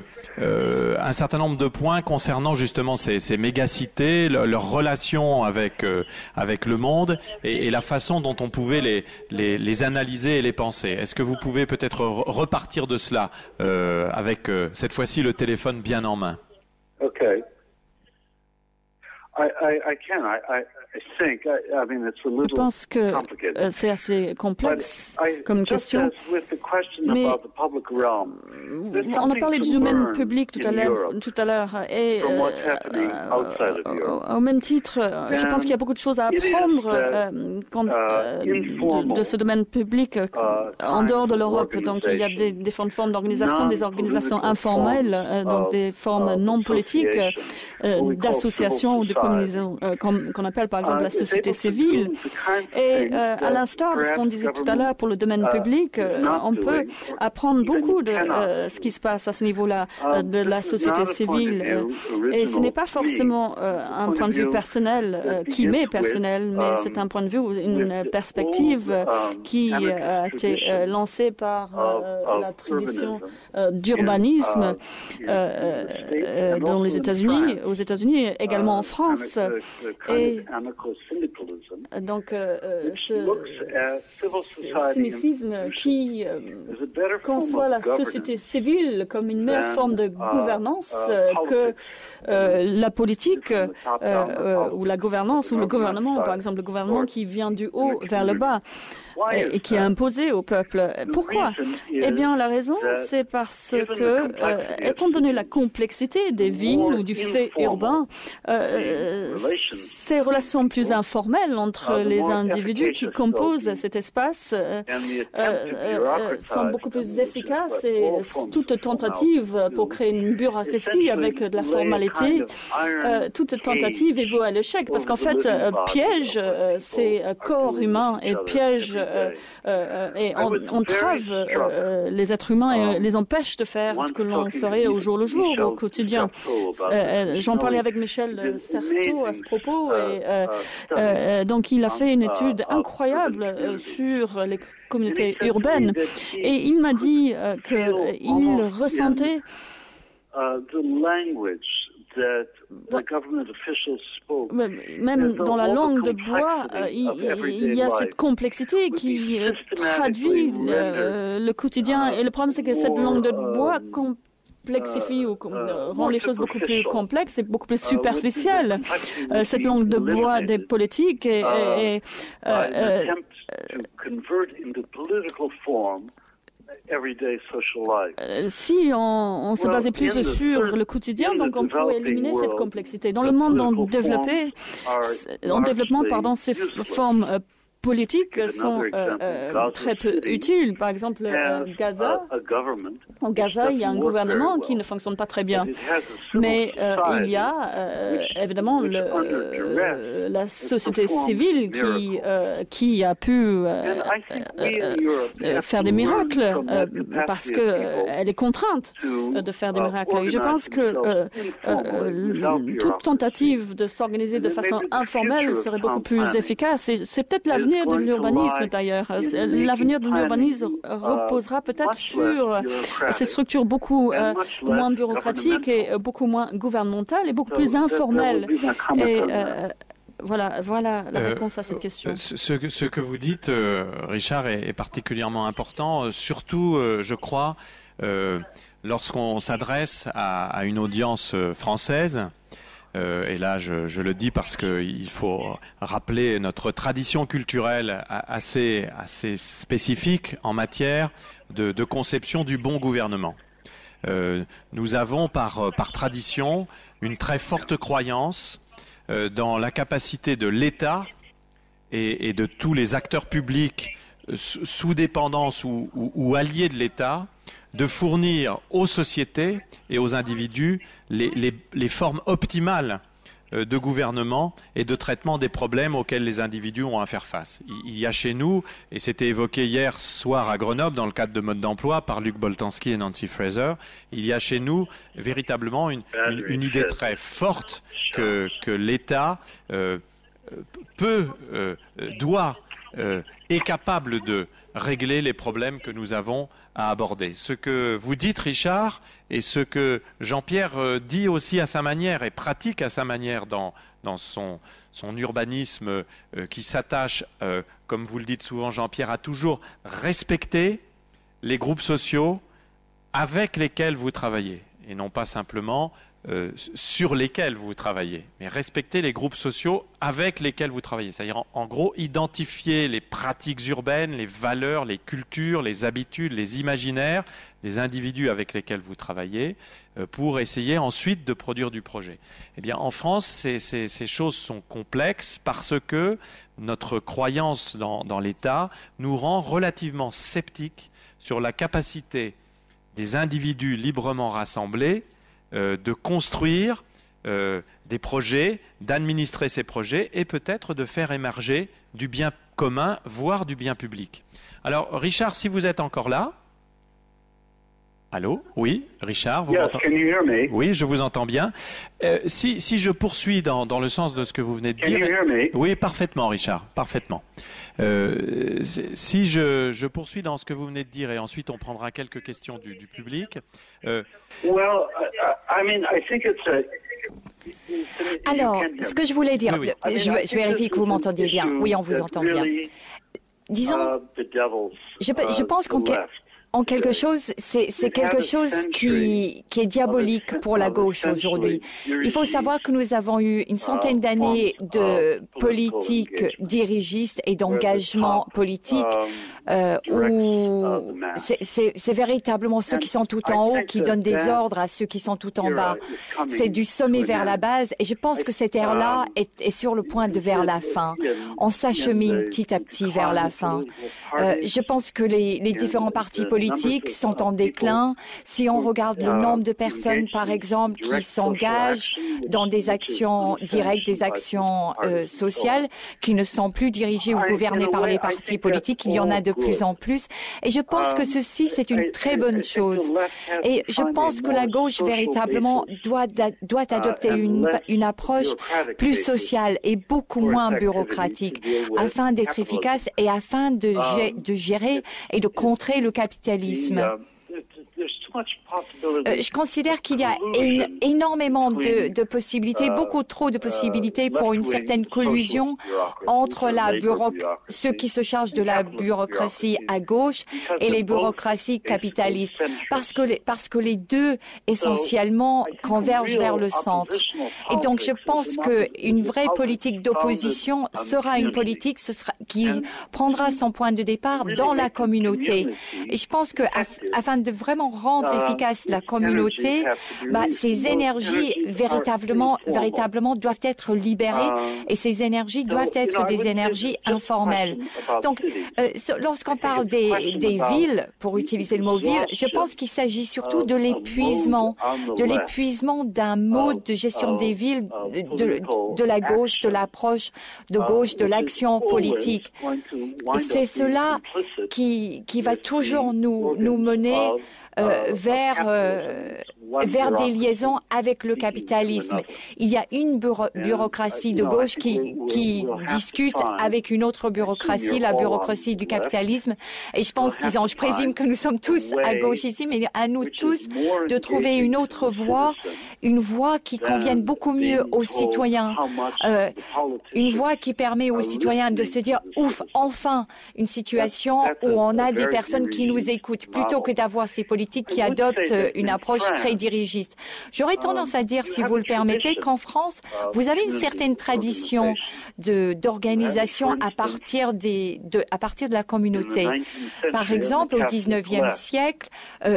certain nombre de points concernant justement ces mégacités, leur relation avec le monde et la façon dont on pouvait les analyser et les penser. Est-ce que vous pouvez peut-être repartir de cela avec cette fois-ci le téléphone bien en main? Okay. I can. Je pense que c'est assez complexe comme question, mais on a parlé du domaine public tout à l'heure et au même titre, je pense qu'il y a beaucoup de choses à apprendre de ce domaine public en dehors de l'Europe. Donc il y a des différentes formes d'organisation, des organisations informelles, donc des formes non politiques, d'associations ou de communisation, qu'on appelle par exemple la société civile. Et à l'instar de ce qu'on disait tout à l'heure pour le domaine public, on peut apprendre beaucoup de ce qui se passe à ce niveau-là de la société civile. Et ce n'est pas forcément un point de vue personnel qui m'est personnel, mais c'est un point de vue, une perspective qui a été lancée par la tradition d'urbanisme dans les États-Unis, aux États-Unis et également en France. Et donc, ce cynicisme qui conçoit la société civile comme une meilleure forme de gouvernance que la politique ou la gouvernance ou le gouvernement, par exemple le gouvernement qui vient du haut vers le bas et qui est imposé au peuple. Pourquoi? Eh bien, la raison, c'est parce que, étant donné la complexité des villes ou du fait urbain, ces relations plus informelles entre les individus qui composent cet espace sont beaucoup plus efficaces et toute tentative pour créer une bureaucratie avec de la formalité, toute tentative est vouée à l'échec parce qu'en fait, piège ces corps humains et piège et entrave les êtres humains et les empêche de faire ce que l'on ferait au jour le jour, au quotidien. J'en parlais avec Michel Certeau à ce propos et donc il a fait une étude incroyable sur les communautés urbaines et il m'a dit qu'il ressentait même dans la langue de bois, il y a cette complexité qui traduit le quotidien. Et le problème, c'est que cette langue de bois complexifie ou rend les choses beaucoup plus complexes et beaucoup plus superficielles. Cette langue de bois des politiques et si on se basait plus sur le quotidien, donc on pourrait éliminer cette complexité. Dans le monde en développement, ces formes politiques sont très peu utiles. Par exemple, Gaza. Au Gaza, il y a un gouvernement qui ne fonctionne pas très bien. Mais il y a évidemment la société civile qui a pu faire des miracles parce qu'elle est contrainte de faire des miracles. Et je pense que toute tentative de s'organiser de façon informelle serait beaucoup plus efficace. Et c'est peut-être l'avenir de l'urbanisme d'ailleurs. L'avenir de l'urbanisme reposera peut-être sur ces structures beaucoup moins bureaucratiques et beaucoup moins gouvernementales et beaucoup plus informelles. Et voilà la réponse à cette question. Ce que vous dites, Richard, est particulièrement important, surtout, je crois, lorsqu'on s'adresse à une audience française. Et là, je le dis parce qu'il faut rappeler notre tradition culturelle assez spécifique en matière de conception du bon gouvernement. Nous avons par tradition une très forte croyance dans la capacité de l'État et de tous les acteurs publics sous dépendance ou alliés de l'État de fournir aux sociétés et aux individus les formes optimales de gouvernement et de traitement des problèmes auxquels les individus ont à faire face. Il y a chez nous, et c'était évoqué hier soir à Grenoble dans le cadre de Mode d'emploi par Luc Boltanski et Nancy Fraser, il y a chez nous véritablement une idée très forte que l'État doit, est capable de régler les problèmes que nous avons à aborder. Ce que vous dites, Richard, et ce que Jean-Pierre dit aussi à sa manière et pratique à sa manière dans son urbanisme qui s'attache, comme vous le dites souvent, Jean-Pierre, à toujours respecter les groupes sociaux avec lesquels vous travaillez, et non pas simplement sur lesquels vous travaillez, mais respecter les groupes sociaux avec lesquels vous travaillez. C'est-à-dire, en gros, identifier les pratiques urbaines, les valeurs, les cultures, les habitudes, les imaginaires des individus avec lesquels vous travaillez pour essayer ensuite de produire du projet. Eh bien, en France, ces choses sont complexes parce que notre croyance dans l'État nous rend relativement sceptiques sur la capacité des individus librement rassemblés de construire des projets, d'administrer ces projets et peut-être de faire émerger du bien commun, voire du bien public. Alors, Richard, si vous êtes encore là. Allô? Oui, Richard, vous m'entendez? Oui, je vous entends bien. Si je poursuis dans le sens de ce que vous venez de dire... Oui, parfaitement, Richard, parfaitement. Si je poursuis dans ce que vous venez de dire et ensuite on prendra quelques questions du public. Alors, ce que je voulais dire, oui. Je vérifie que vous m'entendiez bien. Oui, on vous entend bien. Disons, je pense qu'en en quelque chose, c'est quelque chose qui est diabolique pour la gauche aujourd'hui. Il faut savoir que nous avons eu une centaine d'années de politique dirigiste et d'engagement politique où c'est véritablement ceux qui sont tout en haut qui donnent des ordres à ceux qui sont tout en bas. C'est du sommet vers la base et je pense que cette ère-là est sur le point de vers la fin. On s'achemine petit à petit vers la fin. Je pense que les différents partis politiques sont en déclin. Si on regarde le nombre de personnes, par exemple, qui s'engagent dans des actions directes, des actions sociales, qui ne sont plus dirigées ou gouvernées par les partis politiques, il y en a de plus en plus. Et je pense que ceci, c'est une très bonne chose. Et je pense que la gauche, véritablement, doit adopter une approche plus sociale et beaucoup moins bureaucratique afin d'être efficace et afin de gérer et de contrer le capitalisme. Je considère qu'il y a énormément de possibilités, beaucoup trop de possibilités pour une certaine collusion entre ceux qui se chargent de la bureaucratie à gauche et les bureaucraties capitalistes, parce que les deux essentiellement convergent vers le centre. Et donc je pense qu'une vraie politique d'opposition sera une politique qui prendra son point de départ dans la communauté. Et je pense qu'afin de vraiment rendre efficace la communauté, ces énergies véritablement doivent être libérées et ces énergies doivent être des énergies informelles. Donc, lorsqu'on parle des villes, pour utiliser le mot ville, je pense qu'il s'agit surtout de l'épuisement d'un mode de gestion des villes de la gauche, de l'approche de gauche, de l'action politique. Et c'est cela qui va toujours nous mener vers des liaisons avec le capitalisme. Il y a une bureaucratie de gauche qui discute avec une autre bureaucratie, la bureaucratie du capitalisme. Et je pense, je présume que nous sommes tous à gauche ici, mais à nous tous de trouver une autre voie, une voie qui convienne beaucoup mieux aux citoyens, une voie qui permet aux citoyens de se dire, ouf, enfin, une situation où on a des personnes qui nous écoutent, plutôt que d'avoir ces politiques qui adoptent une approche très dirigiste. J'aurais tendance à dire, si vous le permettez, qu'en France, vous avez une certaine tradition d'organisation à partir de la communauté. Par exemple, au XIXe siècle,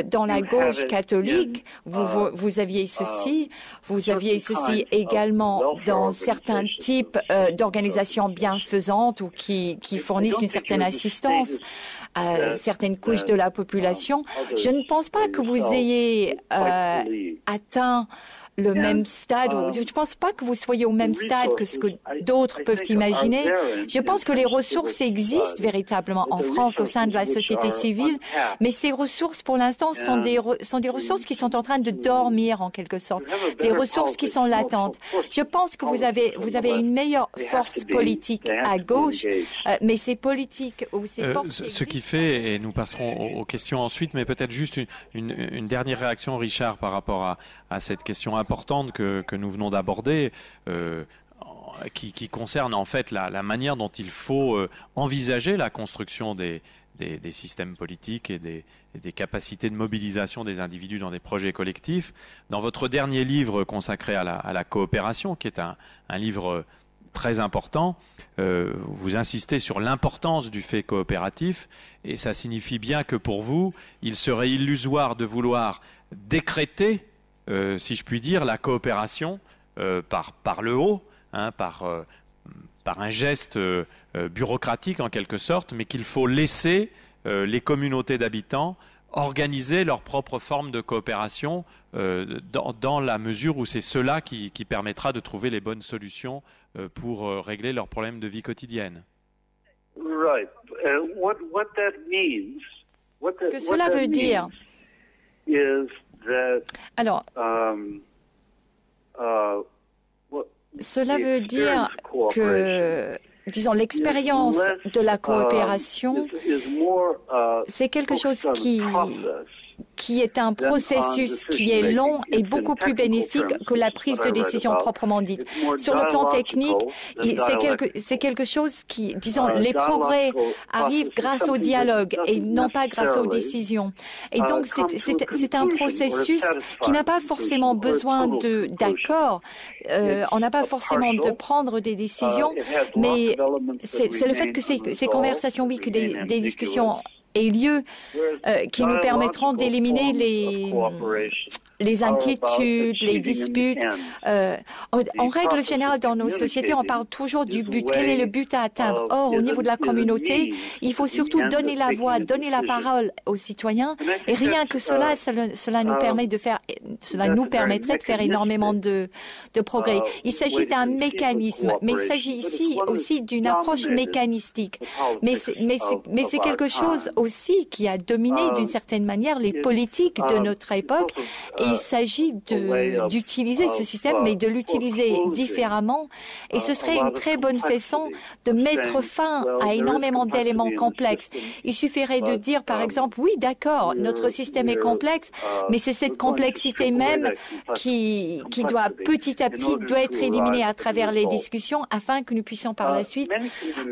dans la gauche catholique, vous aviez ceci. Vous aviez ceci également dans certains types d'organisations bienfaisantes ou qui fournissent une certaine assistance à certaines couches de la population. Je ne pense pas que vous ayez atteint le même stade, je ne pense pas que vous soyez au même stade que ce que d'autres peuvent imaginer. Je pense que les ressources existent véritablement en France au sein de la société civile, mais ces ressources, pour l'instant, sont des ressources qui sont en train de dormir en quelque sorte, des ressources qui sont latentes. Je pense que vous avez une meilleure force politique à gauche, mais ces politiques ou ces forces... Ce qui fait, et nous passerons aux questions ensuite, mais peut-être juste une dernière réaction, Richard, par rapport à cette question importante que nous venons d'aborder, qui concerne en fait la manière dont il faut envisager la construction des systèmes politiques et des capacités de mobilisation des individus dans des projets collectifs. Dans votre dernier livre consacré à la coopération, qui est un livre très important, vous insistez sur l'importance du fait coopératif, et ça signifie bien que pour vous, il serait illusoire de vouloir décréter, si je puis dire, la coopération par le haut, par un geste bureaucratique en quelque sorte, mais qu'il faut laisser les communautés d'habitants organiser leur propre forme de coopération dans la mesure où c'est cela qui permettra de trouver les bonnes solutions pour régler leurs problèmes de vie quotidienne. Ce que cela veut dire, alors, cela veut dire que, disons, l'expérience de la coopération, c'est quelque chose qui qui est un processus qui est long et beaucoup plus bénéfique que la prise de décision proprement dite. Sur le plan technique, c'est quelque chose qui, disons, les progrès arrivent grâce au dialogue et non pas grâce aux décisions. Et donc, c'est un processus qui n'a pas forcément besoin d'accord. On n'a pas forcément de prendre des décisions, mais c'est le fait que ces conversations, oui, que des discussions aient lieu, qui nous permettront d'éliminer les inquiétudes, les disputes. En règle générale, dans nos sociétés, on parle toujours du but. Quel est le but à atteindre? Or, au niveau de la communauté, il faut surtout donner la voix, donner la parole aux citoyens. Et rien que cela nous permettrait de faire énormément de progrès. Il s'agit d'un mécanisme, mais il s'agit ici aussi d'une approche mécanistique. Mais c'est quelque chose aussi qui a dominé d'une certaine manière les politiques de notre époque. Et il s'agit d'utiliser ce système, mais de l'utiliser différemment. Et ce serait une très bonne façon de mettre fin à énormément d'éléments complexes. Il suffirait de dire, par exemple, oui, d'accord, notre système est complexe, mais c'est cette complexité même qui doit petit à petit être éliminée à travers les discussions afin que nous puissions par la suite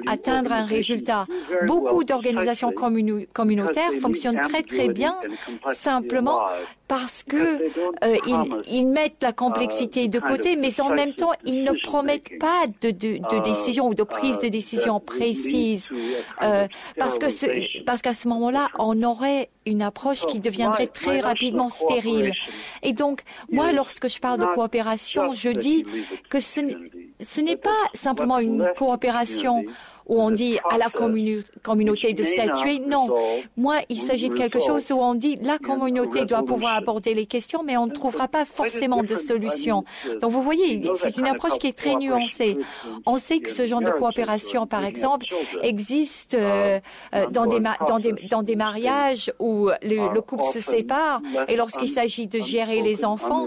atteindre un résultat. Beaucoup d'organisations communautaires fonctionnent très très bien simplement parce que ils mettent la complexité de côté, mais en même temps, ils ne promettent pas de décision ou de prise de décision précise, parce qu'à ce moment-là, on aurait une approche qui deviendrait très rapidement stérile. Et donc, moi, lorsque je parle de coopération, je dis que ce n'est pas simplement une coopération où on dit à la communauté de statuer. Non, moi, il s'agit de quelque chose où on dit la communauté doit pouvoir aborder les questions, mais on ne trouvera pas forcément de solution. Donc, vous voyez, c'est une approche qui est très nuancée. On sait que ce genre de coopération, par exemple, existe dans des mariages où le couple se sépare et lorsqu'il s'agit de gérer les enfants,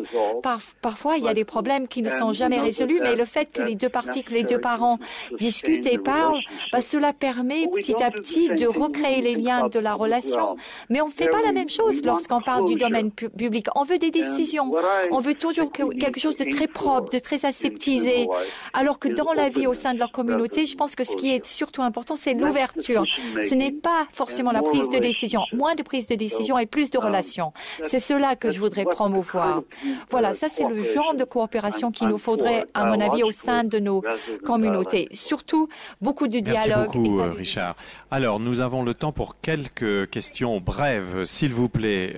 parfois, il y a des problèmes qui ne sont jamais résolus, mais le fait que les deux parties, que les deux parents discutent et parlent, cela permet petit à petit de recréer les liens de la relation. Mais on ne fait pas la même chose lorsqu'on parle du domaine public. On veut des décisions. On veut toujours quelque chose de très propre, de très aseptisé. Alors que dans la vie au sein de leur communauté, je pense que ce qui est surtout important, c'est l'ouverture. Ce n'est pas forcément la prise de décision. Moins de prise de décision et plus de relations. C'est cela que je voudrais promouvoir. Voilà, ça c'est le genre de coopération qu'il nous faudrait, à mon avis, au sein de nos communautés. Surtout, beaucoup de dialogue. Merci beaucoup, Richard. Alors, nous avons le temps pour quelques questions brèves, s'il vous plaît,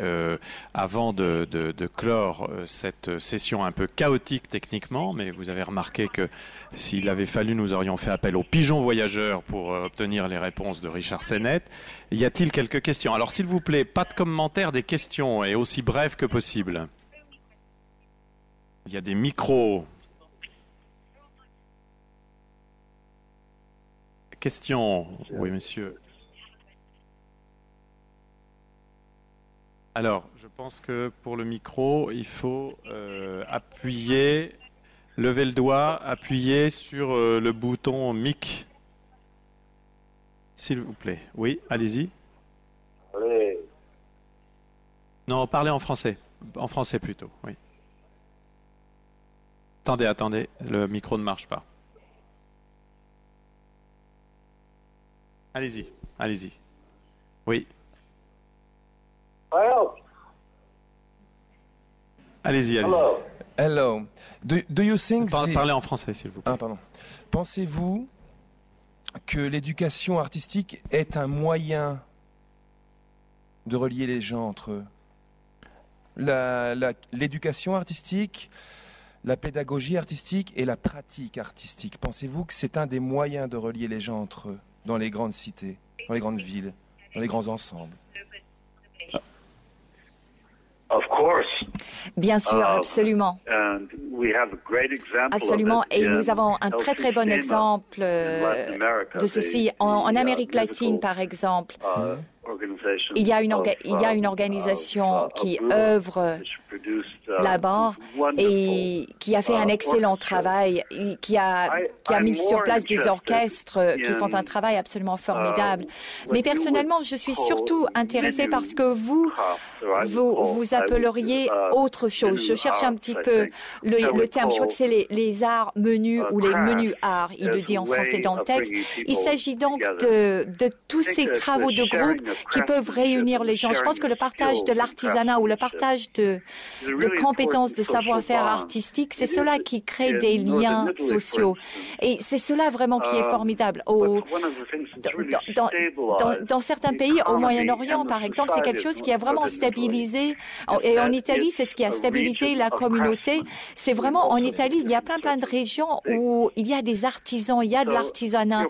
avant de clore cette session un peu chaotique techniquement, mais vous avez remarqué que s'il avait fallu, nous aurions fait appel aux pigeons voyageurs pour obtenir les réponses de Richard Sennett. Y a-t-il quelques questions? Alors, s'il vous plaît, pas de commentaires, des questions, et aussi brèves que possible. Il y a des micros. Question. Oui, monsieur. Alors, je pense que pour le micro, il faut appuyer, lever le doigt, appuyer sur le bouton mic. S'il vous plaît. Oui, allez-y. Oui. Non, parlez en français. En français plutôt, oui. Attendez, le micro ne marche pas. Allez-y. Oui. Allez-y. Hello. Do you think Parlez en français, s'il vous plaît. Ah, pardon. Pensez-vous que l'éducation artistique est un moyen de relier les gens entre eux? L'éducation artistique, la pédagogie artistique et la pratique artistique. Pensez-vous que c'est un des moyens de relier les gens entre eux, dans les grandes cités, dans les grandes villes, dans les grands ensembles? Bien sûr, absolument. Absolument, et nous avons un très très bon exemple de ceci en Amérique latine, par exemple. Il y a une organisation qui œuvre là-bas et qui a fait un excellent travail, qui a mis sur place des orchestres qui font un travail absolument formidable. Mais personnellement, je suis surtout intéressée par ce que vous appelleriez autre chose. Je cherche un petit peu le terme, je crois que c'est les arts menus ou les menus arts, il le dit en français dans le texte. Il s'agit donc de tous ces travaux de groupe qui peuvent réunir les gens. Je pense que le partage de l'artisanat ou le partage de compétences, de savoir-faire artistique, c'est cela qui crée des liens sociaux. Et c'est cela vraiment qui est formidable. Dans certains pays, au Moyen-Orient, par exemple, c'est quelque chose qui a vraiment stabilisé. Et en Italie, c'est ce qui a stabilisé la communauté. C'est vraiment en Italie, il y a plein de régions où il y a des artisans, il y a de l'artisanat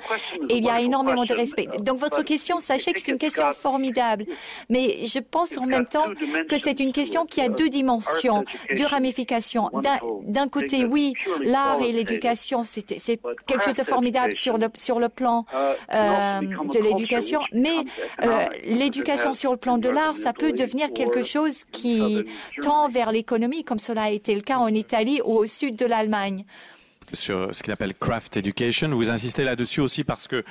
et il y a énormément de respect. Donc votre question, sachez que c'est une question formidable. Mais je pense en même temps que c'est une question qui a deux dimensions, deux ramifications. D'un côté, oui, l'art et l'éducation, c'est quelque chose de formidable sur le plan de l'éducation, mais l'éducation sur le plan de l'art, ça peut devenir quelque chose qui tend vers l'économie, comme cela a été le cas en Italie ou au sud de l'Allemagne. Sur ce qu'il appelle craft education. Vous insistez là-dessus aussi parce que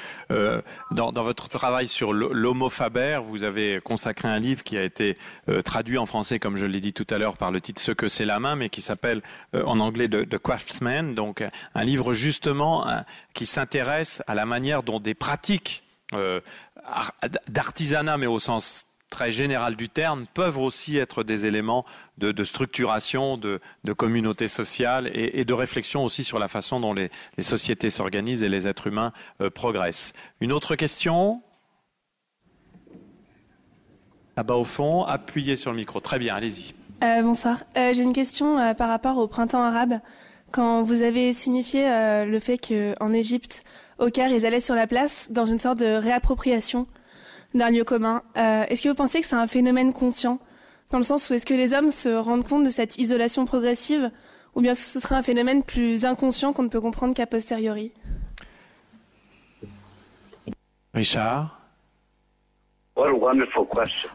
dans votre travail sur l'homo faber, vous avez consacré un livre qui a été traduit en français, comme je l'ai dit tout à l'heure, par le titre « Ce que c'est la main », mais qui s'appelle en anglais « The Craftsman », donc un livre justement qui s'intéresse à la manière dont des pratiques d'artisanat, mais au sens très général du terme, peuvent aussi être des éléments de structuration, de communauté sociale et de réflexion aussi sur la façon dont les sociétés s'organisent et les êtres humains progressent. Une autre question ? Là-bas au fond, appuyez sur le micro. Très bien, allez-y. Bonsoir. J'ai une question par rapport au printemps arabe. Quand vous avez signifié le fait qu'en Égypte, au Caire, ils allaient sur la place dans une sorte de réappropriation d'un lieu commun. Est-ce que vous pensez que c'est un phénomène conscient, dans le sens où est-ce que les hommes se rendent compte de cette isolation progressive, ou bien est-ce que ce serait un phénomène plus inconscient qu'on ne peut comprendre qu'a posteriori ? Richard ?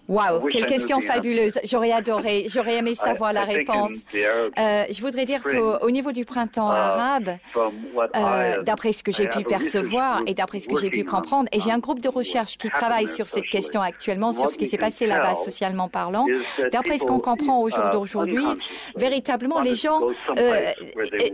Wow, quelle question fabuleuse. J'aurais adoré, j'aurais aimé savoir la réponse. Je voudrais dire qu'au niveau du printemps arabe, d'après ce que j'ai pu percevoir et d'après ce que j'ai pu comprendre, et j'ai un groupe de recherche qui travaille sur cette question actuellement, sur ce qui s'est passé là-bas socialement parlant, d'après ce qu'on comprend au jour d'aujourd'hui, véritablement les gens,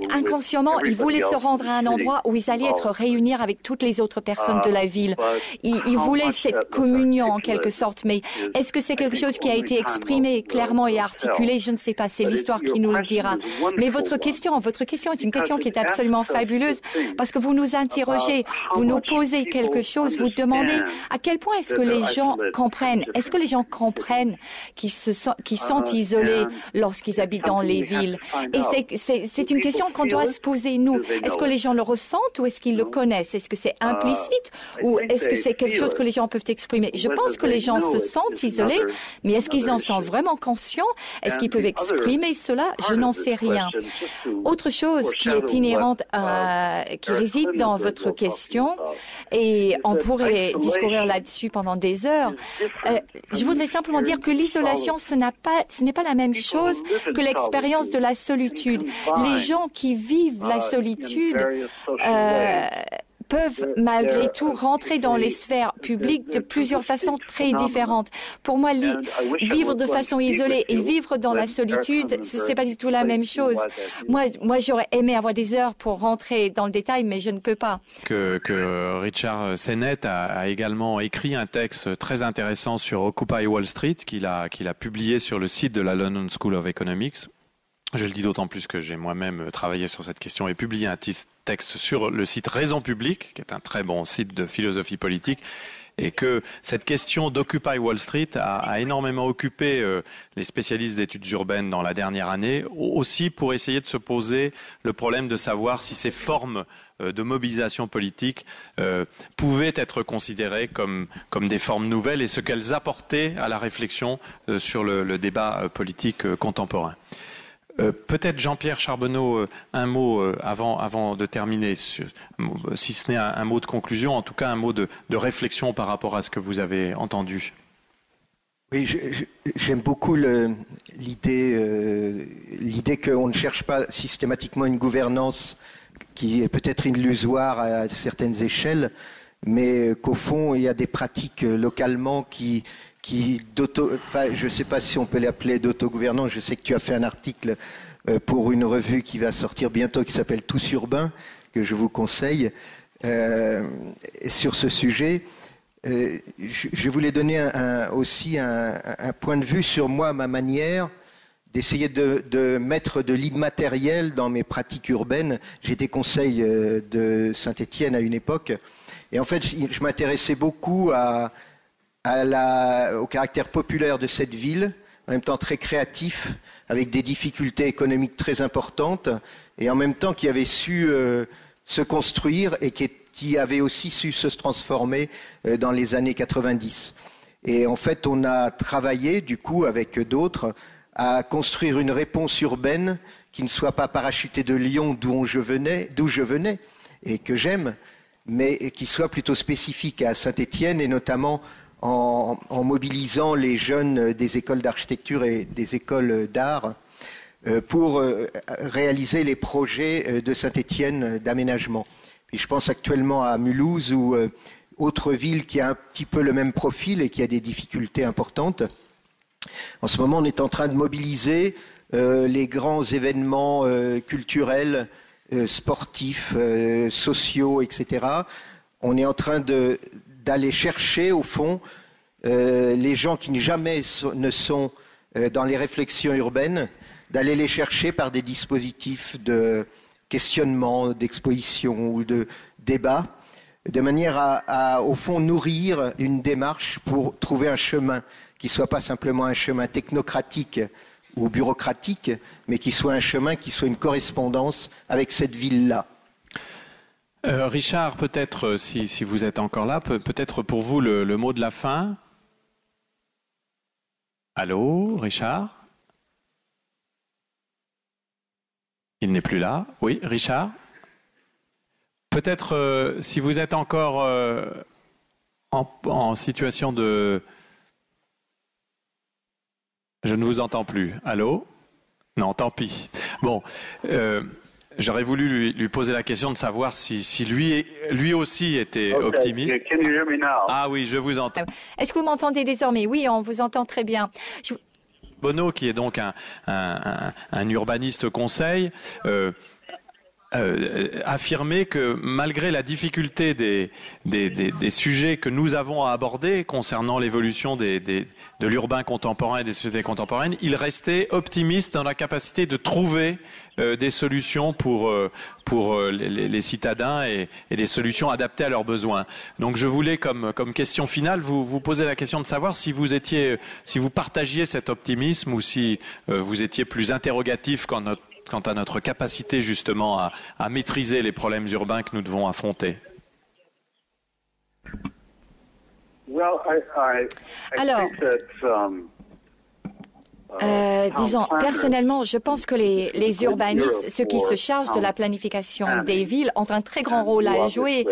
inconsciemment, ils voulaient se rendre à un endroit où ils allaient être réunis avec toutes les autres personnes de la ville. Ils voulaient cette communion en quelque sorte, mais est-ce que c'est quelque chose qui a été exprimé clairement et articulé? Je ne sais pas, c'est l'histoire qui nous le dira. Mais votre question est une question qui est absolument fabuleuse parce que vous nous interrogez, vous nous posez quelque chose, vous demandez à quel point est-ce que les gens comprennent? Est-ce que les gens comprennent qu'ils sont isolés lorsqu'ils habitent dans les villes? Et c'est une question qu'on doit se poser nous. Est-ce que les gens le ressentent ou est-ce qu'ils le connaissent? Est-ce que c'est implicite ou est-ce que c'est quelque chose que les gens peuvent exprimer? Je pense que les gens se sentent isolés, mais est-ce qu'ils en sont vraiment conscients? Est-ce qu'ils peuvent exprimer cela? Je n'en sais rien. Autre chose qui est inhérente, qui réside dans votre question, et on pourrait discourir là-dessus pendant des heures, je voudrais simplement dire que l'isolation, ce n'est pas la même chose que l'expérience de la solitude. Les gens qui vivent la solitude peuvent malgré tout rentrer dans les sphères publiques de plusieurs façons très différentes. Pour moi, vivre de façon isolée et vivre dans la solitude, c'est pas du tout la même chose. Moi, j'aurais aimé avoir des heures pour rentrer dans le détail, mais je ne peux pas. Que Richard Sennett a également écrit un texte très intéressant sur Occupy Wall Street qu'il a publié sur le site de la London School of Economics. Je le dis d'autant plus que j'ai moi-même travaillé sur cette question et publié un texte sur le site Raison Publique, qui est un très bon site de philosophie politique. et que cette question d'Occupy Wall Street a énormément occupé les spécialistes d'études urbaines dans la dernière année, aussi pour essayer de se poser le problème de savoir si ces formes de mobilisation politique pouvaient être considérées comme des formes nouvelles et ce qu'elles apportaient à la réflexion sur le débat politique contemporain. Peut-être Jean-Pierre Charbonneau, un mot avant de terminer, si ce n'est un mot de conclusion, en tout cas un mot de réflexion par rapport à ce que vous avez entendu. Oui, j'aime beaucoup l'idée qu'on ne cherche pas systématiquement une gouvernance qui est peut-être illusoire à certaines échelles, mais qu'au fond, il y a des pratiques localement qui je ne sais pas si on peut l'appeler d'autogouvernance. Je sais que tu as fait un article pour une revue qui va sortir bientôt qui s'appelle Tous Urbains, que je vous conseille, sur ce sujet. Je voulais donner aussi un point de vue sur moi, ma manière d'essayer de mettre de l'immatériel dans mes pratiques urbaines. J'étais conseil de Saint-Étienne à une époque, et en fait, je m'intéressais beaucoup au caractère populaire de cette ville, en même temps très créatif, avec des difficultés économiques très importantes, et en même temps qui avait su se construire et qui avait aussi su se transformer dans les années 90. Et en fait, on a travaillé, du coup, avec d'autres, à construire une réponse urbaine qui ne soit pas parachutée de Lyon, d'où je venais, et que j'aime, mais qui soit plutôt spécifique à Saint-Étienne, et notamment en mobilisant les jeunes des écoles d'architecture et des écoles d'art pour réaliser les projets de Saint-Étienne d'aménagement. Puis je pense actuellement à Mulhouse ou autre ville qui a un petit peu le même profil et qui a des difficultés importantes. En ce moment, on est en train de mobiliser les grands événements culturels, sportifs, sociaux, etc. On est en train d'aller chercher, au fond, les gens qui jamais ne sont dans les réflexions urbaines, d'aller les chercher par des dispositifs de questionnement, d'exposition ou de débat, de manière à, au fond, nourrir une démarche pour trouver un chemin qui ne soit pas simplement un chemin technocratique ou bureaucratique, mais qui soit un chemin, qui soit une correspondance avec cette ville-là. Richard, peut-être, si vous êtes encore là, peut-être pour vous le mot de la fin. Allô, Richard? Il n'est plus là. Oui, Richard? Peut-être, si vous êtes encore en situation de... Je ne vous entends plus. Allô? Non, tant pis. Bon, j'aurais voulu lui poser la question de savoir si lui aussi était optimiste. Can you hear me now? Ah oui, je vous entends. Est-ce que vous m'entendez désormais? Oui, on vous entend très bien. Bono, qui est donc un urbaniste conseil, affirmer que malgré la difficulté des sujets que nous avons à aborder concernant l'évolution de l'urbain contemporain et des sociétés contemporaines, il restait optimiste dans la capacité de trouver des solutions pour les citadins et des solutions adaptées à leurs besoins. Donc je voulais comme question finale vous poser la question de savoir si vous partagiez cet optimisme ou si vous étiez plus interrogatif quant à notre capacité justement à maîtriser les problèmes urbains que nous devons affronter. Alors, disons, personnellement, je pense que les urbanistes, ceux qui se chargent de la planification des villes, ont un très grand rôle à jouer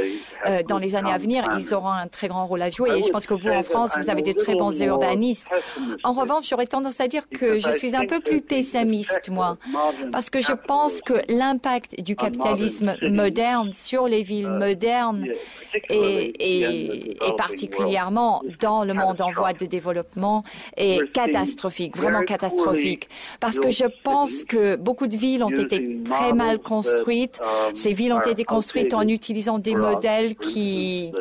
dans les années à venir. Ils auront un très grand rôle à jouer. Et je pense que vous, en France, vous avez de très bons urbanistes. En revanche, j'aurais tendance à dire que je suis un peu plus pessimiste, moi, parce que je pense que l'impact du capitalisme moderne sur les villes modernes et particulièrement dans le monde en voie de développement est catastrophique, vraiment catastrophique. Parce que je pense que beaucoup de villes ont été très mal construites. Ces villes ont été construites en utilisant des modèles qui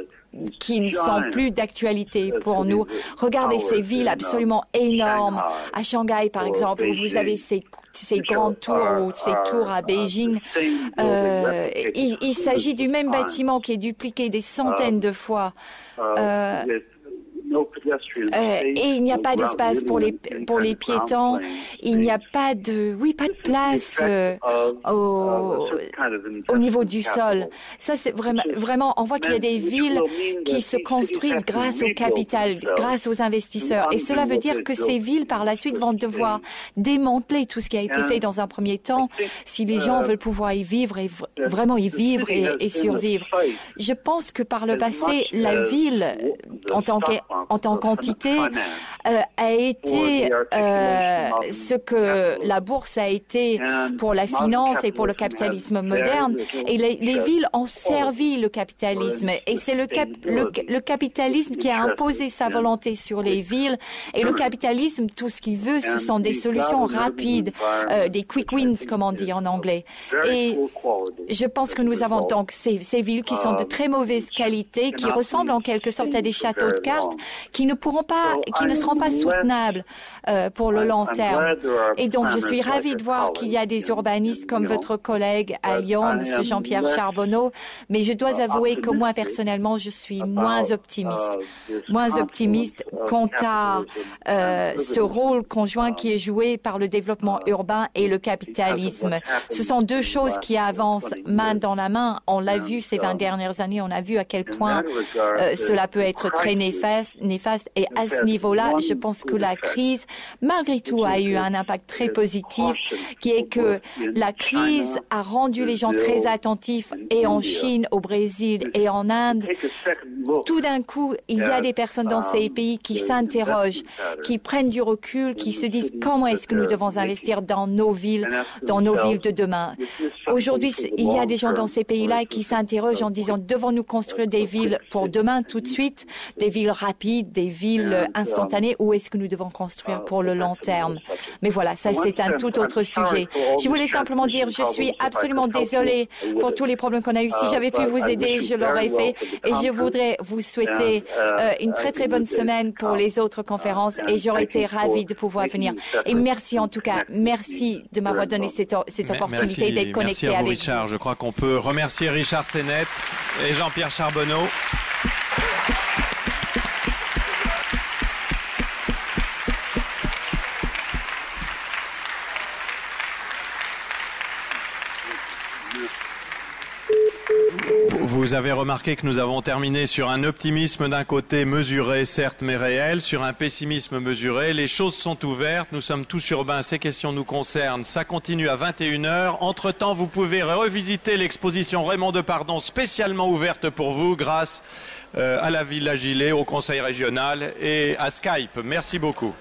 qui ne sont plus d'actualité pour nous. Regardez ces villes absolument énormes. À Shanghai, par exemple, où vous avez ces grandes tours ou ces tours à Beijing. Il s'agit du même bâtiment qui est dupliqué des centaines de fois. Et il n'y a pas d'espace pour les piétons, il n'y a pas de place au niveau du sol. Ça, c'est vraiment, on voit qu'il y a des villes qui se construisent grâce au capital, grâce aux investisseurs. Et cela veut dire que ces villes, par la suite, vont devoir démanteler tout ce qui a été fait dans un premier temps si les gens veulent pouvoir y vivre et vraiment y vivre et survivre. Je pense que par le passé, la ville, en tant qu'entité, a été ce que la bourse a été pour la finance et pour le capitalisme moderne. Et les villes ont servi le capitalisme. Et c'est le capitalisme qui a imposé sa volonté sur les villes. Et le capitalisme, tout ce qu'il veut, ce sont des solutions rapides, des quick wins, comme on dit en anglais. Et je pense que nous avons donc ces villes qui sont de très mauvaise qualité, qui ressemblent en quelque sorte à des châteaux de cartes, qui ne seront pas soutenables pour le long terme. Et donc, je suis ravie de voir qu'il y a des urbanistes comme votre collègue à Lyon, M. Jean-Pierre Charbonneau, mais je dois avouer que moi, personnellement, je suis moins optimiste quant à ce rôle conjoint qui est joué par le développement urbain et le capitalisme. Ce sont deux choses qui avancent main dans la main. On l'a vu ces 20 dernières années, on a vu à quel point cela peut être très néfaste. Et à ce niveau-là, je pense que la crise, malgré tout, a eu un impact très positif, qui est que la crise a rendu les gens très attentifs, et en Chine, au Brésil et en Inde. Tout d'un coup, il y a des personnes dans ces pays qui s'interrogent, qui prennent du recul, qui se disent comment est-ce que nous devons investir dans nos villes de demain. Aujourd'hui, il y a des gens dans ces pays-là qui s'interrogent en disant devons-nous construire des villes pour demain, tout de suite, des villes rapides, des villes instantanées, ou est-ce que nous devons construire pour le long terme? Mais voilà, ça c'est un tout autre sujet. Je voulais simplement dire, je suis absolument désolée pour tous les problèmes qu'on a eus. Si j'avais pu vous aider, je l'aurais fait. Et je voudrais vous souhaiter une très très bonne semaine pour les autres conférences, et j'aurais été ravie de pouvoir venir. Et merci en tout cas, merci de m'avoir donné cette opportunité d'être connecté avec vous. Merci à vous, Richard. Je crois qu'on peut remercier Richard Sennett et Jean-Pierre Charbonneau. Vous avez remarqué que nous avons terminé sur un optimisme d'un côté mesuré, certes, mais réel, sur un pessimisme mesuré. Les choses sont ouvertes, nous sommes tous urbains, ces questions nous concernent. Ça continue à 21h. Entre-temps, vous pouvez revisiter l'exposition Raymond Depardon, spécialement ouverte pour vous, grâce à la Villa Gilet, au Conseil régional et à Skype. Merci beaucoup.